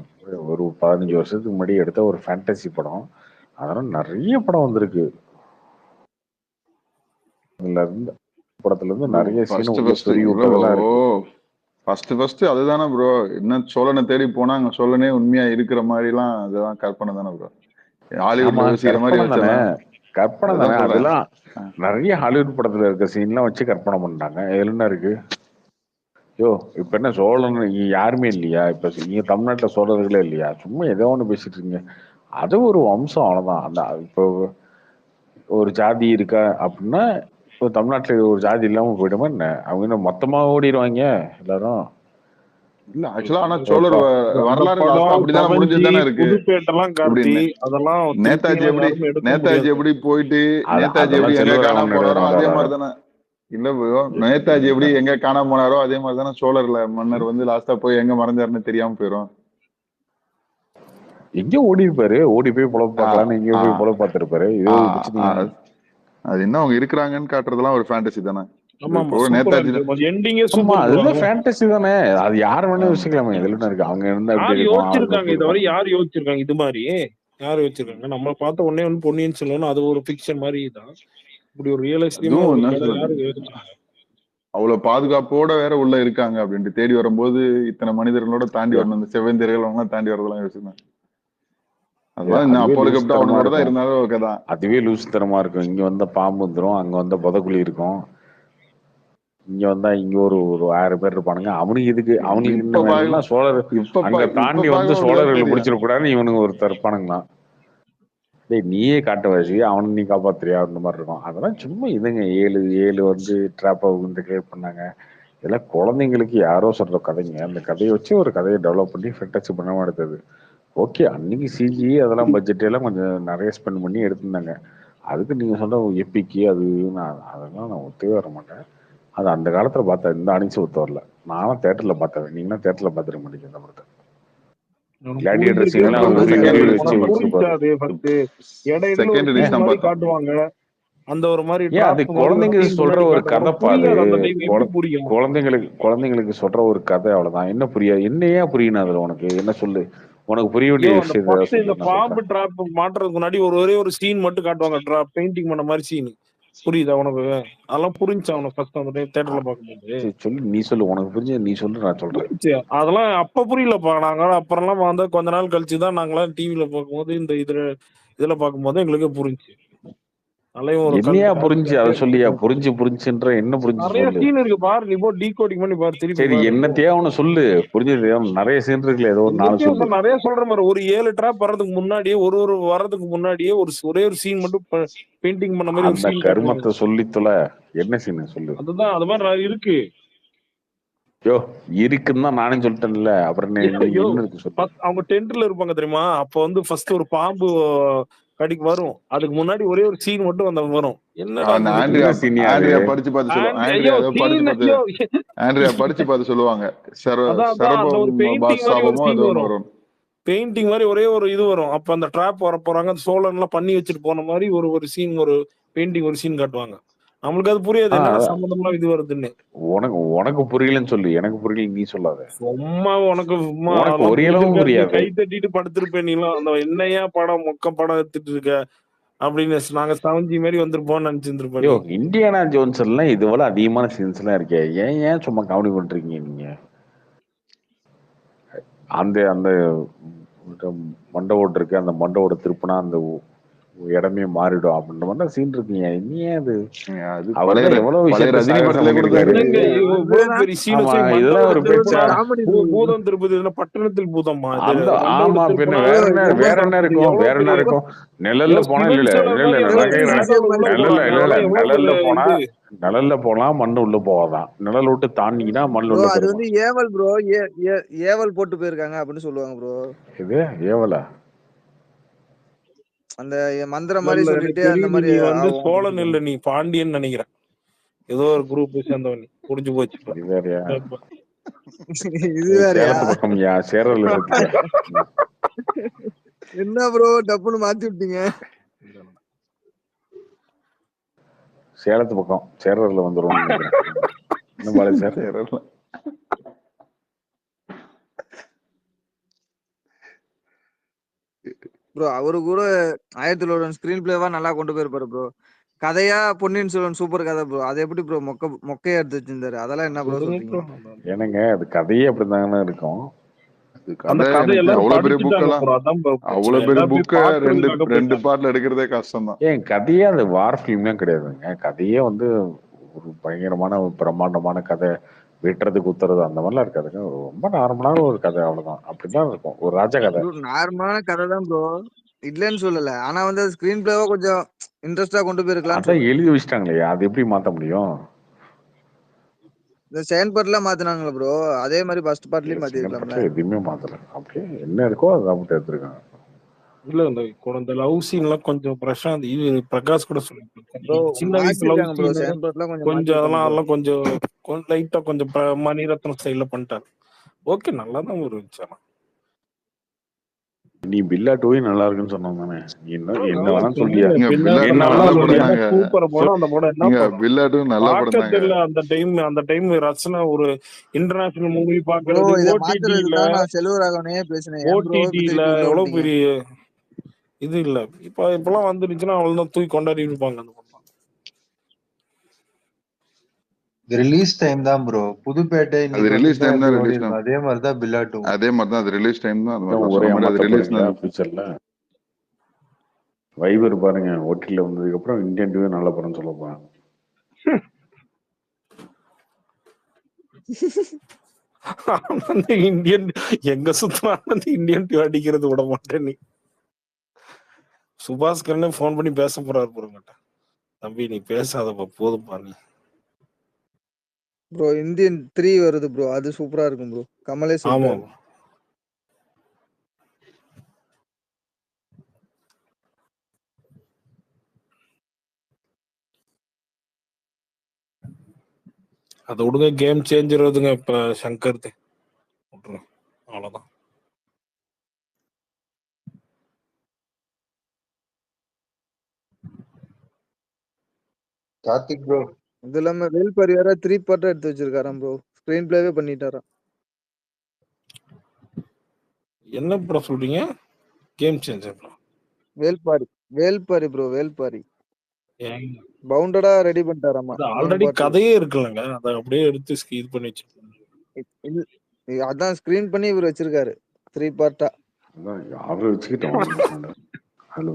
ஒரு 15 வருஷத்துக்கு முன்னாடி எடுத்த ஒரு ஃபேண்டசி படம். அதெல்லாம் நிறைய படம் வந்திருக்கு. அதுல இருந்து படத்துல இருந்து நிறைய சீன் உள்ள பெரிய விட்டதெல்லாம் இருக்கு. ஃபர்ஸ்ட் அதுதானே ப்ரோ. என்ன சோழனை தேடி போனா அங்க சோழனே உண்மையா இருக்கிற மாதிரி எல்லாம் அதெல்லாம் கற்பனை தானே ப்ரோ. ஹாலிவுட்ல யோசிக்கிற மாதிரி வச்சலாம். கற்பனை தானே அதெல்லாம். நிறைய ஹாலிவுட் படத்துல இருக்க சீன்லாம் வச்சு கற்பனை பண்ணிட்டாங்க. இதுல என்ன இருக்கு? யோ இப்ப என்ன சோழன் யாருமே இல்லையா? இப்ப நீங்க தமிழ்நாட்டுல சோழர்களே இல்லையா? சும்மா ஏதோ ஒண்ணு பேசிட்டு இருக்கீங்க. அது ஒரு வம்சம் அவ்வளவுதான். அந்த இப்போ ஒரு ஜாதி இருக்கா அப்படின்னா இப்போ தமிழ்நாட்டுல ஒரு ஜாதி இல்லாம போயிடுமா என்ன? அவங்க என்ன மொத்தமா ஓடிடுவாங்க எல்லாரும்? இல்ல ஆக்சுவலா ஆனா சோழர் வரலாறு அப்படிதான் முடிஞ்சதுதானே இருக்கு. நேதாஜி எப்படி போயிட்டு நேதாஜி எப்படி எங்க காணாம போனாரோ அதே மாதிரிதானே. இல்ல ப்ரோ, நேதாஜி எப்படி எங்க காணாம போனாரோ அதே மாதிரிதானே சோழர்ல மன்னர் வந்து லாஸ்டா போய் எங்க மறைஞ்சாருன்னு தெரியாம போயிரும். எங்க ஓடி இருப்பாரு, ஓடி போய் பொழப்பு பார்க்கலான்னு எங்க போய் பொழப்பு பார்த்திருப்பாரு. அது என்ன அவங்க இருக்கிறாங்கன்னு காட்டுறதுலாம் ஒரு ஃபேண்டசி தானே. ஃபேண்டசி தானே. அது யார் வேணா யோசிக்கலாமே. இதுல இருக்கு அவங்க இருந்தா யோசிச்சிருக்காங்க. இதுவரை யார் யோசிச்சிருக்காங்க இது மாதிரி? யார் யோசிச்சிருக்காங்க? நம்ம பார்த்த உடனே வந்து பொன்னியின் செல்வன் அது ஒரு ஃபிக்ஷன் மாதிரி தான். இப்படி ஒரு ரியலிஸ்டிக்கா அவ்வளவு பாதுகாப்போட வேற உள்ள இருக்காங்க அப்படின்ட்டு தேடி வரும்போது இத்தனை மனிதர்களோட தாண்டி வரணும். இந்த செவ்வந்தியர்கள் அவங்க தாண்டி வரதெல்லாம் யோசிக்கிறேன். அதுவே லூசுத்தனமா இருக்கும். இங்க வந்த பாம்பு வந்துடும், அங்க வந்த புதக்குழி இருக்கும். இங்க வந்தா இங்க ஒரு 1000 பேர் இருப்பானுங்க. அவனுக்கு இதுக்கு அவனுக்கு சோழர் அங்க தாண்டி வந்து சோழர்கள் பிடிச்சிடக்கூடாதுன்னு இவனுங்க ஒருத்தர் இருப்பானுங்களா. டேய் நீயே காட்டுவாசி, அவனை நீ காப்பாத்துறியா அந்த மாதிரி இருக்கும். அதெல்லாம் சும்மா இதுங்க 7 வந்து ட்ராப்பை வந்து கிரியேட் பண்ணாங்க. இதெல்லாம் குழந்தைங்களுக்கு யாரோ சொல்ற கதைங்க. அந்த கதையை வச்சு ஒரு கதையை டெவலப் பண்ணி ஃபேண்டசி பண்ணாம எடுத்தது. ஓகே, அன்னைக்கு சிஜி அதெல்லாம் பட்ஜெட் எல்லாம் கொஞ்சம் நிறைய ஸ்பெண்ட் பண்ணி எடுத்திருந்தாங்க. அதுக்கு நீங்க சொல்ற எப்பிக்கு அது அதெல்லாம் நான் ஒத்தவே வர மாட்டேன். அது அந்த காலத்துல பார்த்தேன். இந்த அணிச்சு ஒத்து வரல. நானும் தேட்டர்ல பார்த்தேன். நீங்கன்னா தேட்டர்ல பார்த்துக்க மாட்டீங்க இந்த படத்தை. குழந்தைங்களுக்கு சொல்ற ஒரு கதை பாரு. குழந்தைங்களுக்கு சொல்ற ஒரு கதை அவ்வளவுதான். என்ன புரியாது? என்னையா புரியணும் அதுல? உனக்கு என்ன சொல்லு? உனக்கு புரிய வேண்டிய விஷயம். இந்த பாம்பு டிராப் மாட்டுறதுக்கு முன்னாடி ஒரே ஒரு சீன் மட்டும் காட்டுவாங்க. டிராப் பெயிண்டிங் பண்ண மாதிரி சீன். புரியுதா உனக்கு? அதெல்லாம் புரிஞ்சா உனக்கு ஃபர்ஸ்ட் அந்த தியேட்டர்ல பாக்கும்போது? சொல்லு, நீ சொல்லு. உனக்கு புரிஞ்சு நீ சொல்லு, நான் சொல்றேன். அதெல்லாம் அப்ப புரியலப்பா. நாங்க அப்புறம்லாம் வந்து கொஞ்ச நாள் கழிச்சுதான் நாங்களாம் டிவில பார்க்கும்போது இந்த இதுல பார்க்கும்போது எங்களுக்கு புரிஞ்சு. என்னையா புரிஞ்சு? அதை சொல்லியா? புரிஞ்சுன்ற என்ன புரிஞ்சு? நிறைய சீன் இருக்கு பாரு. நீ போ டீகோடிங் பண்ணி பாரு. சரி, என்னத்தையா அவனு சொல்லு. புரிஞ்சது நிறைய சீன் இருக்குல்ல. ஏதோ ஒரு 4 சொல்லு. நிறைய சொல்ற மாதிரி ஒரு 7 டிராப் வர்றதுக்கு முன்னாடியே ஒரு வரதுக்கு முன்னாடியே ஒரே ஒரு சீன் மட்டும் பெயிண்டிங் பண்ண மாதிரி ஒரு சீன். கருமத்தை சொல்லித்தொல. என்ன சீன் சொல்லு? அதுதான் அது மாதிரி இருக்கு. யோ இருக்குன்னு தான் நானே சொல்லிட்டேன்ல. அப்புறம் அவங்க டென்ட்ல இருப்பாங்க தெரியுமா? அப்ப வந்து ஃபர்ஸ்ட் ஒரு பாம்பு கடிக்கு வரும். அதுக்கு முன்னாடி ஒரே ஒரு சீன் மட்டும் அந்த வரும். என்னடா படிச்சு பார்த்து சொல்லுவாங்க. பெயிண்டிங் மாதிரி ஒரே ஒரு இது வரும். அப்ப அந்த டிராப் வர போறாங்க. அந்த சோழன் எல்லாம் பண்ணி வச்சுட்டு போன மாதிரி ஒரு சீன், ஒரு பெயிண்டிங் ஒரு சீன் காட்டுவாங்க. நம்மளுக்கு அது புரியாது என்ன சம்பந்தமா இது வருதுன்னு. உனக்கு புரியலன்னு சொல்லு. எனக்கு புரியல நீ சொல்லாத. சும்மா உனக்கு கை தட்டிட்டு படுத்திருப்பேன். நீலாம் அந்த என்னையா படம் மொக்க படம் எடுத்துட்டு இருக்க அப்படின்னு நாங்க 7G மாதிரி வந்துருப்போம்னு நினைச்சிருப்போம். இந்தியானா ஜோன்ஸ் எல்லாம் இதுவரை அதிகமான சீன்ஸ் எல்லாம் இருக்கே. ஏன் சும்மா காமெடி பண்றீங்க நீங்க? அந்த மண்டை ஓட்டு இருக்கு. அந்த மண்டை ஓட திருப்பினா அந்த இடமே மாறிடும் அப்படின்ற மாதிரி சீன் இருக்குங்க. ஏன் அது அது அவர் பழைய தான் எவ்வளவு பழைய விஷயத்த ரஜினி சாகசம் படத்துல கூட பண்ணிருக்காரு. என்னங்க இவ்வளவு பெரிய சீன் ஆமா வச்சு இதெல்லாம் ஒரு மண்டபத்தில் பேச்சா? பூதம் திருப்பதி இதுல பட்டணத்தில் பூதமா இது அந்த மண்டபத்தில் ஆமா பின்ன திருப்பினா வேற என்ன எவ்வளவு இருக்கும் எவ்வளவு வேற என்ன பெரிய இருக்கும்? நிழல்ல போனா சிவன் இல்ல சிலை இல்ல இல்ல மாதிரி இல்ல எல்லாம் நான் மேடால உள்ள நிழல்ல போறாங்க. இல்ல இல்ல அதெல்லாம் எவ்வளவு நிழல்ல பெரிய போனா இது. நிழல்ல போனா மண்ணு உள்ள போவாதான். நிழல் விட்டு தாண்டினா மண் ப்ரோ உள்ள அது போயிருமா? வந்து ஏவல் ப்ரோ. ஏவல் போட்டு போயிருக்காங்க அப்படின்னு சொல்லுவாங்க ப்ரோ. இது ஏவலா? அந்த மந்திரம் இல்ல மாதிரி இல்ல எனக்கு சொல்லிட்டு அந்த தெரியுது மாதிரி நீ வந்து ஆகும் சோழன் அப்படின்னு இல்ல நீ பாண்டியன் நினைக்கிறேன். ஏதோ ஒரு குரூப் சேர்ந்தவன் நீ. புரிஞ்சு போச்சு இப்ப. இது வேறயா? இது வேறயா? சேலத்து பக்கம் சேரல சேர்த்துக்க. என்ன ப்ரோ டப்புன்னு மாத்தி விட்டீங்க? சேலத்து பக்கம் சேரர்ல வந்துருவோம்னு நினைக்கிறேன். என்ன பாலை சார்? சேரல. ப்ரோ அவரு கூட 1001 ஸ்கிரீன் பிளேவா நல்லா கொண்டு போயிருப்பாரு ப்ரோ. கதையா பொன்னியின் செல்வன் சூப்பர் கதை ப்ரோ. அது எப்படி ப்ரோ மொக்கையா எடுத்து வச்சிருந்தாரு? அதெல்லாம் என்ன ப்ரோ சொல்றீங்க? ஏனுங்க அது கதையே அப்படிதானே இருக்கும். அந்த கதை கதை எனக்கு எல்லாரும் அவ்வளவு பெரிய படிச்சுட்டாங்க புக்கெல்லாம் ப்ரோ. அதான் bro பிரச்சனை. அவ்வளவு பெரிய எல்லாரும் போய் புக்க ரெண்டு பாக்குறதுக்காக ரெண்டு போயிட்டாங்க. பார்ட்ல எடுக்கிறதே கஷ்டம் தான். ஏன் கதையே அது வார் ஃபிலிம்லாம் கிடையாதுங்க. கதையே வந்து ஒரு பயங்கரமான ஒரு பிரம்மாண்டமான கதை, வெட்டுறது குத்துறது அந்த மாதிரிலாம் இருக்காதுங்க. ரொம்ப நார்மலான ஒரு கதை, அவ்வளவுதான். அப்படிதான் இருக்கும். ஒரு ராஜா கதை. ப்ரோ நார்மலான கதை தான் ப்ரோ, இல்லன்னு சொல்லல. ஆனா வந்து ஸ்கிரீன் பிளேவா கொஞ்சம் இன்ட்ரெஸ்டா கொண்டு போயிருக்கலாம்னு அதான் சொல்றேன். எழுதி வச்சிட்டாங்களே, அது எப்படி மாத்த முடியும்? இந்த செகண்ட் பார்ட்ல மாத்தினாங்களா ப்ரோ? அதே மாதிரி ஃபர்ஸ்ட் பார்ட்லயும் செகண்ட் மாத்திருக்கலாம்ல. பார்ட்ல எதுவுமே மாத்தல. அப்படியே என்ன இருக்கோ அதை மட்டும் எடுத்திருக்காங்க. இல்ல இந்த லவ் சீன் எல்லாம் கொஞ்சம் பிரசாந்த் இது பிரகாஷ் கூட சொல்லிருக்காரு. ப்ரோ சின்ன வயசு லவ் மாத்திருக்காங்க ப்ரோ, சீன் செகண்ட் பார்ட்ல கொஞ்சம் கொஞ்சம் மாத்திருக்காங்க ப்ரோ. அதெல்லாம் கொஞ்சம் லைட்டா கொஞ்சம் மணிரத்னம் ஸ்டைல்ல பண்ணிட்டாரு. ஓகே நல்லா தான் ஒரு இருந்துச்சு. நீ பில்லா டூயும் நல்லா இருக்குன்னு சொன்னாங்க தானே? நீ என்ன வேணாலும் சொல்லியா? பில்லாட்டும் என்ன நல்ல வேணாலும் படம் சொல்லியா? தாங்க. சூப்பர் படம் அந்த படம். என்ன படம் பில்லாட்டும் நல்ல படம் தாங்க. பாக்கத்துல அந்த டைம் ரச்சனா ஒரு இன்டர்நேஷனல் மூவி ப்ரோ பாக்குறது இத ஓடிடில மாத்துறதுதான் நான் செல்வராகவனே பேசினேன். ஏன் ப்ரோ இப்ப திருப்பி உள்ள எவ்வளவு விட்டீங்க? பெரிய இது இல்ல. இப்பெல்லாம் வந்துருச்சுன்னா அவ்வளவுதான் தூக்கி கொண்டாடி இருப்பாங்க அந்த படம். ரிலீஸ் டைம் தான் ப்ரோ. புதுப்பேட்டை அது இன்னைக்கு ரிலீஸ் வந்துட்டா டைம் எப்படி தான் ஓடி ரிலீஸ் இருக்கும், டைம். அதே மாதிரி தான் பில்லாட்டும். அதே மாதிரி தான் அது ரிலீஸ் டைம் தான். அது மாதிரி தான் ஒரே சொன்ன மாதிரி அது ஏமாத்த ரிலீஸ் போறீங்களா ஃபியூச்சர்ல? வைபர் பாருங்க, ஓடிடில வந்ததுக்கு அப்புறம் இந்தியன் டூவே நல்ல படம் சொல்ல போறாங்க. இந்தியன் எங்க சுத்தம் இந்தியன் டூ அடிக்கிறது விட மாட்டேன். நீ சுபாஸ்கரனே போன் பண்ணி பேச போறாரு போறங்கிட்ட. தம்பி நீ பேசாதப்பா போதும் பாருங்க. ப்ரோ இந்தியன் 3 வருது ப்ரோ, அது சூப்பரா இருக்கும் ப்ரோ. கமலே ஆமா சொல்றாரு. அதை விடுங்க, கேம் சேஞ்சர் வருதுங்க இப்ப சங்கர். அவ்வளவுதான். கார்த்திக் ப்ரோ இது இல்லாம வேல்பாரி வேற 3 பார்ட்டா எடுத்து வச்சிருக்காராம் ப்ரோ. ஸ்கிரீன் பிளேவே பண்ணிட்டாராம். என்ன ப்ரோ சொல்றீங்க? Game changer bro? Velpari bro, Velpari பவுண்டடா ரெடி பண்ணிட்டாராமா. ஆல்ரெடி கதையே இருக்குல்லங்க, அதை அப்படியே எடுத்து இது பண்ணி வச்சிருக்காங்க. அதான் ஸ்கிரீன் பண்ணி இவர் வச்சிருக்காரு 3 பார்ட்டா. அவரை வச்சுக்கிட்டோம். அதுல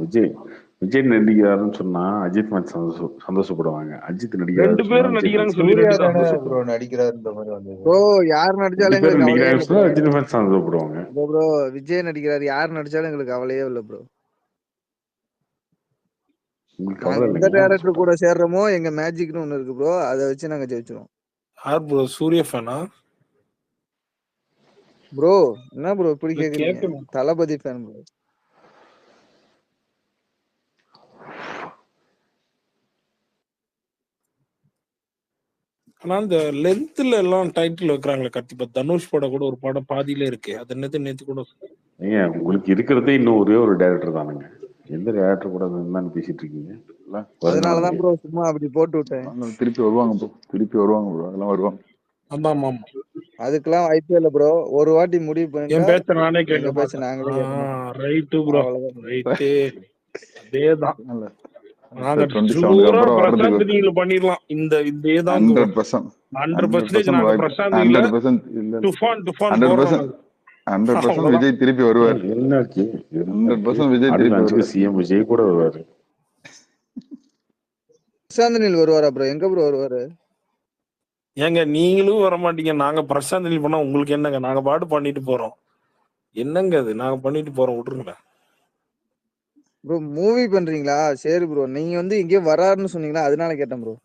விஜய் நடிக்கிறாருன்னு சொன்னா அஜித் மேட்ச் சந்தோஷப்படுவாங்க. அஜித் ரெண்டு பேரும் நடிக்கிறாங்க சொல்லி சூர்யா தானே ப்ரோ நடிக்கிறாருன்ற மாதிரி வந்து ப்ரோ யார் நடிச்சாலும் ரெண்டு பேரும் எங்களுக்கு கவலையே இல்ல ப்ரோ. நடிக்கிறாங்க அஜித் மேட்ச் சந்தோஷப்படுவாங்க. ப்ரோ விஜய் நடிக்கிறாரு, யார் நடிச்சாலும் எங்களுக்கு கவலையே இல்ல ப்ரோ. நாங்க எந்த டைரக்டர் கூட சேர்றோமோ எங்க மேஜிக்னு ஒண்ணு இருக்கு ப்ரோ, அதை வச்சு நாங்க ஜெயிச்சிருவோம். யார் ப்ரோ சூர்யா ஃபேனா? ப்ரோ என்ன ப்ரோ இப்படி கேக்குறீங்க? தளபதி ஃபேன் ப்ரோ. ஆனா இந்த லென்த்ல எல்லாம் டைட்டில் வைக்கிறாங்களே கண்டிப்பா. தனுஷ் படம் கூட ஒரு படம் பாதியில இருக்கு. அது நேத்து கூட ஏங்க உங்களுக்கு இருக்கிறதே இன்னும் ஒரே ஒரு டைரக்டர் தானுங்க. எந்த டைரக்டர் கூட என்னன்னு பேசிட்டு இருக்கீங்க? அதனாலதான் ப்ரோ சும்மா அப்படி போட்டு விட்டேன். திருப்பி வருவாங்க ப்ரோ, அதெல்லாம் வருவாங்க. ஆமா அதுக்கெல்லாம் வாய்ப்பே இல்ல ப்ரோ. ஒரு வாட்டி முடிவு பண்ணிட்டா என் பேச்ச நானே எங்க கேட்க பேச்ச மாட்டேன். நாங்களே கேட்க மாட்டோம். Right bro, right. அதேதான். நாங்க 27 ஜூரா அப்புறம் பிரசாந்த் வர்றதுக்கு நீங்க பண்ணிடலாம். இதேதான் 100% 100% நாங்க பிரசாந்த் இல்ல 100% இல்ல. டுஃபான் 100% போடுறோம். 100% விஜய் திருப்பி வருவார். என்னாச்சு 100% விஜய் ஆர்டிகல் திருப்பி 5க்கு வருவார். சிஎம் விஜய் கூட வருவாரு. பிரசாந்த் நீல் வருவாரா ப்ரோ? எங்க ப்ரோ வருவாரு? ஏங்க நீங்களும் வர மாட்டீங்க, நாங்க பிரசாந்த் நீல் பண்ணா உங்களுக்கு என்னங்க? நாங்க பாட்டு பண்ணிட்டு போறோம். என்னங்க அது? நாங்க பண்ணிட்டு போறோம், விட்டுருங்க ப்ரோ. மூவி பண்றீங்களா? சரி ப்ரோ. நீங்க வந்து இங்கே வராருன்னு சொன்னீங்களா, அதனால கேட்டேன் ப்ரோ.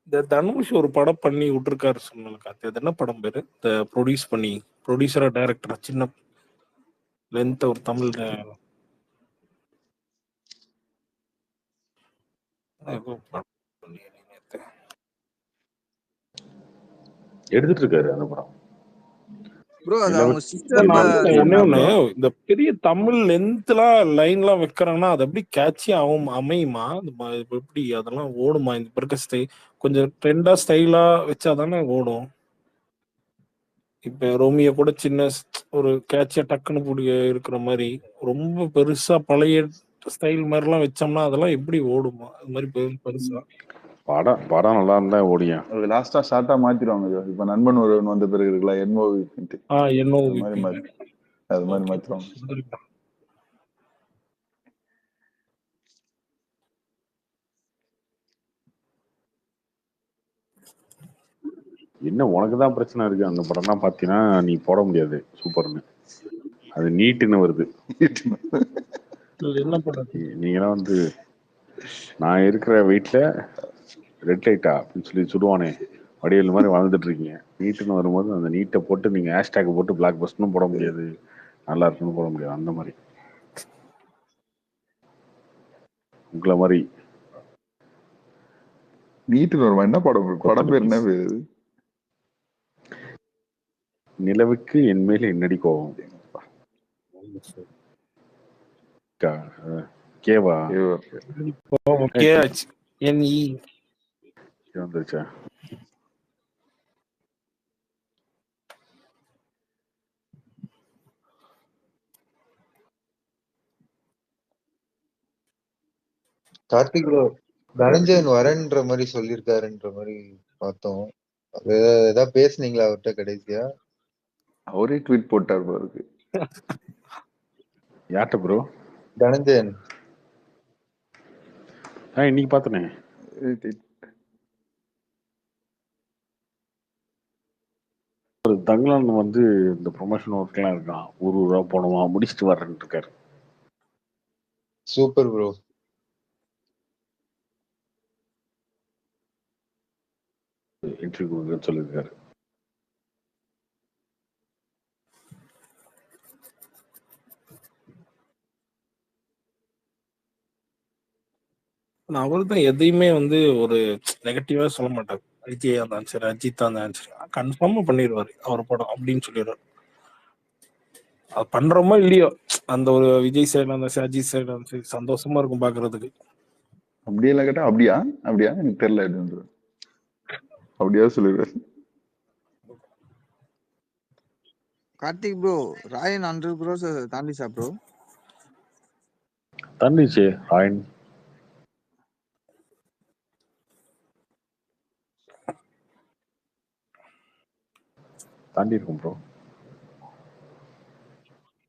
இந்த தனுஷ் ஒரு படம் பண்ணி விட்டுருக்காரு சொன்னாங்க. அது என்ன படம் பேரு? இந்த ப்ரொடியூஸ் பண்ணி ப்ரொடியூசரா டைரக்டரா சின்ன லென்த் ஒரு தமிழ் எடுத்துட்டு இருக்காரு அந்த படம். ப்ரோ அது அவங்க சிஸ்டர் ஒண்ணு இந்த பெரிய தமிழ் லென்த்லாம் லைன்லாம் வைக்கிறாங்கன்னா அது எப்படி கேட்சி ஆகும், அமையுமா? எப்படி அதெல்லாம் ஓடுமா? இந்த இருக்க ஸ்டைல் கொஞ்சம் ட்ரெண்டா ஸ்டைலா வச்சாதானே ஓடும். இப்ப ரோமியோ கூட சின்ன ஒரு கேட்சியா டக்குன்னு பிடிக்க இருக்கிற மாதிரி ரொம்ப பெருசா பழைய ஸ்டைல் மாதிரிலாம் வச்சோம்னா அதெல்லாம் எப்படி ஓடுமா? அது மாதிரி பெருசா படம் நல்லா இருந்தா ஓடியும். அது லாஸ்டா ஷார்ட்டா மாத்திடுவாங்க. இப்ப நண்பன் ஒருவன் வந்த பிறகு இருக்குல்ல, என்ஓவி அது மாதிரி மாத்திடுவாங்க. என்ன உனக்கு தான் பிரச்சனை இருக்கு? அந்த படம்லாம் பாத்தீங்கன்னா நீ போட முடியாது சூப்பர்னு, அது நீட்டுன்னு வருது. என்ன படம்? நீங்களாம் வந்து நான் இருக்கிற வீட்டுல ரெட் லைட்டா அப்படின்னு சொல்லி சுடுவானே வடிவேல் மாதிரி வாழ்ந்துட்டு இருக்கீங்க. நீட்டுன்னு வரும்போது அந்த நீட்டை போட்டு நீங்க ஹேஷ்டேக் போட்டு பிளாக் பஸ்ட்னு போட முடியாது, நல்லா இருக்குன்னு போட முடியாது. அந்த மாதிரி உங்களை மாதிரி நீட்டுன்னு வருமா? என்ன படம்? படம் பேர் என்ன பேரு? நிலவுக்கு என் மேல என்னடி கோவம். கேவா வந்துச்சா? கார்த்திக் ப்ரோ தனஞ்சயன் வரேன்ற மாதிரி சொல்லியிருக்காருன்ற மாதிரி பார்த்தோம். அது ஏதாவது பேசுனீங்களா அவர்கிட்ட கடைசியா? அவரே ட்வீட் போட்டார் பாருக்கு. யார்கிட்ட ப்ரோ? தனஞ்சயன். இன்னைக்கு பார்த்தனே. தங்கலான் வந்து இந்த ப்ரொமோஷன் ஒர்க்லாம் இருக்கான், ஊரா போனோமா முடிச்சுட்டு வர்றேன்னு இருக்காரு. Super bro. இன்டர்வியூ சொல்லியிருக்காரு. அவரு தான் எதையுமே வந்து ஒரு நெகட்டிவா சொல்ல மாட்டாரு. விஜயா இருந்தாலும் சரி, அஜித்தா இருந்தாலும் சரி, கன்ஃபார்மா பண்ணிடுவாரு அவர் படம் அப்படின்னு சொல்லிடுவாரு. அது பண்றோமோ இல்லையோ, அந்த ஒரு விஜய் சைடுல இருந்தா சரி, அஜித் சைடுல இருந்தா சரி, சந்தோஷமா இருக்கும் பாக்குறதுக்கு. அப்படியெல்லாம் கேட்டா அப்படியா எனக்கு தெரியல அப்படின்னு அப்படியா சொல்லிடுவாரு. கார்த்திக் ப்ரோ, ராயன் 100 crores தாண்டிச்சா ப்ரோ? தாண்டிச்சு. ராயன் தாண்டி இருக்கும் bro.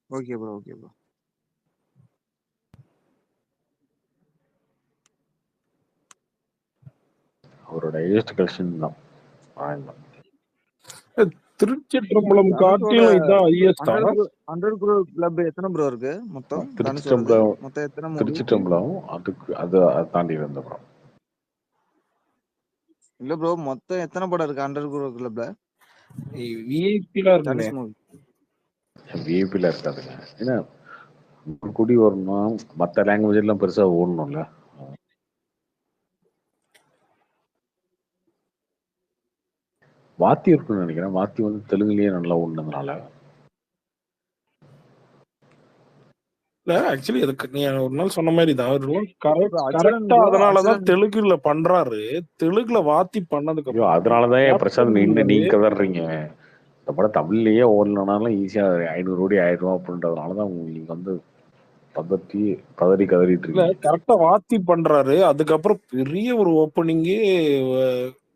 Okay bro, okay bro. அவரோட ஹையஸ்ட் கலெக்ஷன் தான் ராயன் தான். திருச்சிற்றம்பலம் காட்டிலும் இதான் ஹையஸ்டா? 100 crore கிளப் எத்தனை ப்ரோ இருக்கு மொத்தம்? திருச்சிற்றம்பலம் மொத்தம் எத்தனை மூவி? திருச்சிற்றம்பலம் அதுக்கு அது தாண்டி இருந்த படம் இல்ல ப்ரோ, மொத்தம் எத்தனை படம் இருக்கு 100 crore கிளப்ல? விஐபில இருக்குங்க. விஐபில இருக்காதுங்க. ஏன்னா குடி வரணும், மற்ற லாங்குவேஜ் எல்லாம் பெருசா ஓடணும்ல. வாத்தி இருக்குன்னு நினைக்கிறேன். வாத்தி வந்து தெலுங்குலயே நல்லா ஓடுனதுனால. இல்ல ஆக்சுவலி அதுக்கு நீ ஒரு நாள் சொன்ன மாதிரி தான் கரெக்டா, அதனாலதான் தெலுங்குல பண்றாரு. தெலுங்குல வாத்தி பண்ணதுக்கு அப்புறம் அதனாலதான் என் பிரசாத் நீங்க கதறீங்க. இந்த படம் தமிழ்லயே ஓடலனாலும் ஈஸியா 500 கோடி 1000 ரூபா அப்படின்றதுனாலதான் உங்களுக்கு வந்து பதறி கதறிட்டு இல்ல இருக்கீங்க. கரெக்டா வாத்தி பண்றாரு. அதுக்கப்புறம் பெரிய ஒரு ஓப்பனிங்கே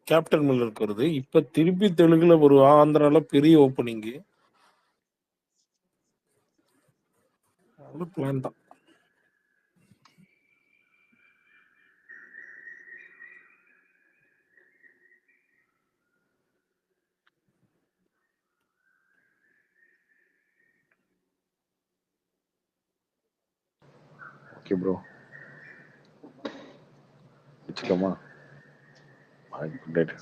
கேப்டன் மில்லருக்கு வருது. இப்ப திருப்பி தெலுங்குல ஒரு ஆந்திரால பெரிய ஓப்பனிங்கு. பிளான் தான். ஓகே ப்ரோ, வச்சுக்கோமா. Good night.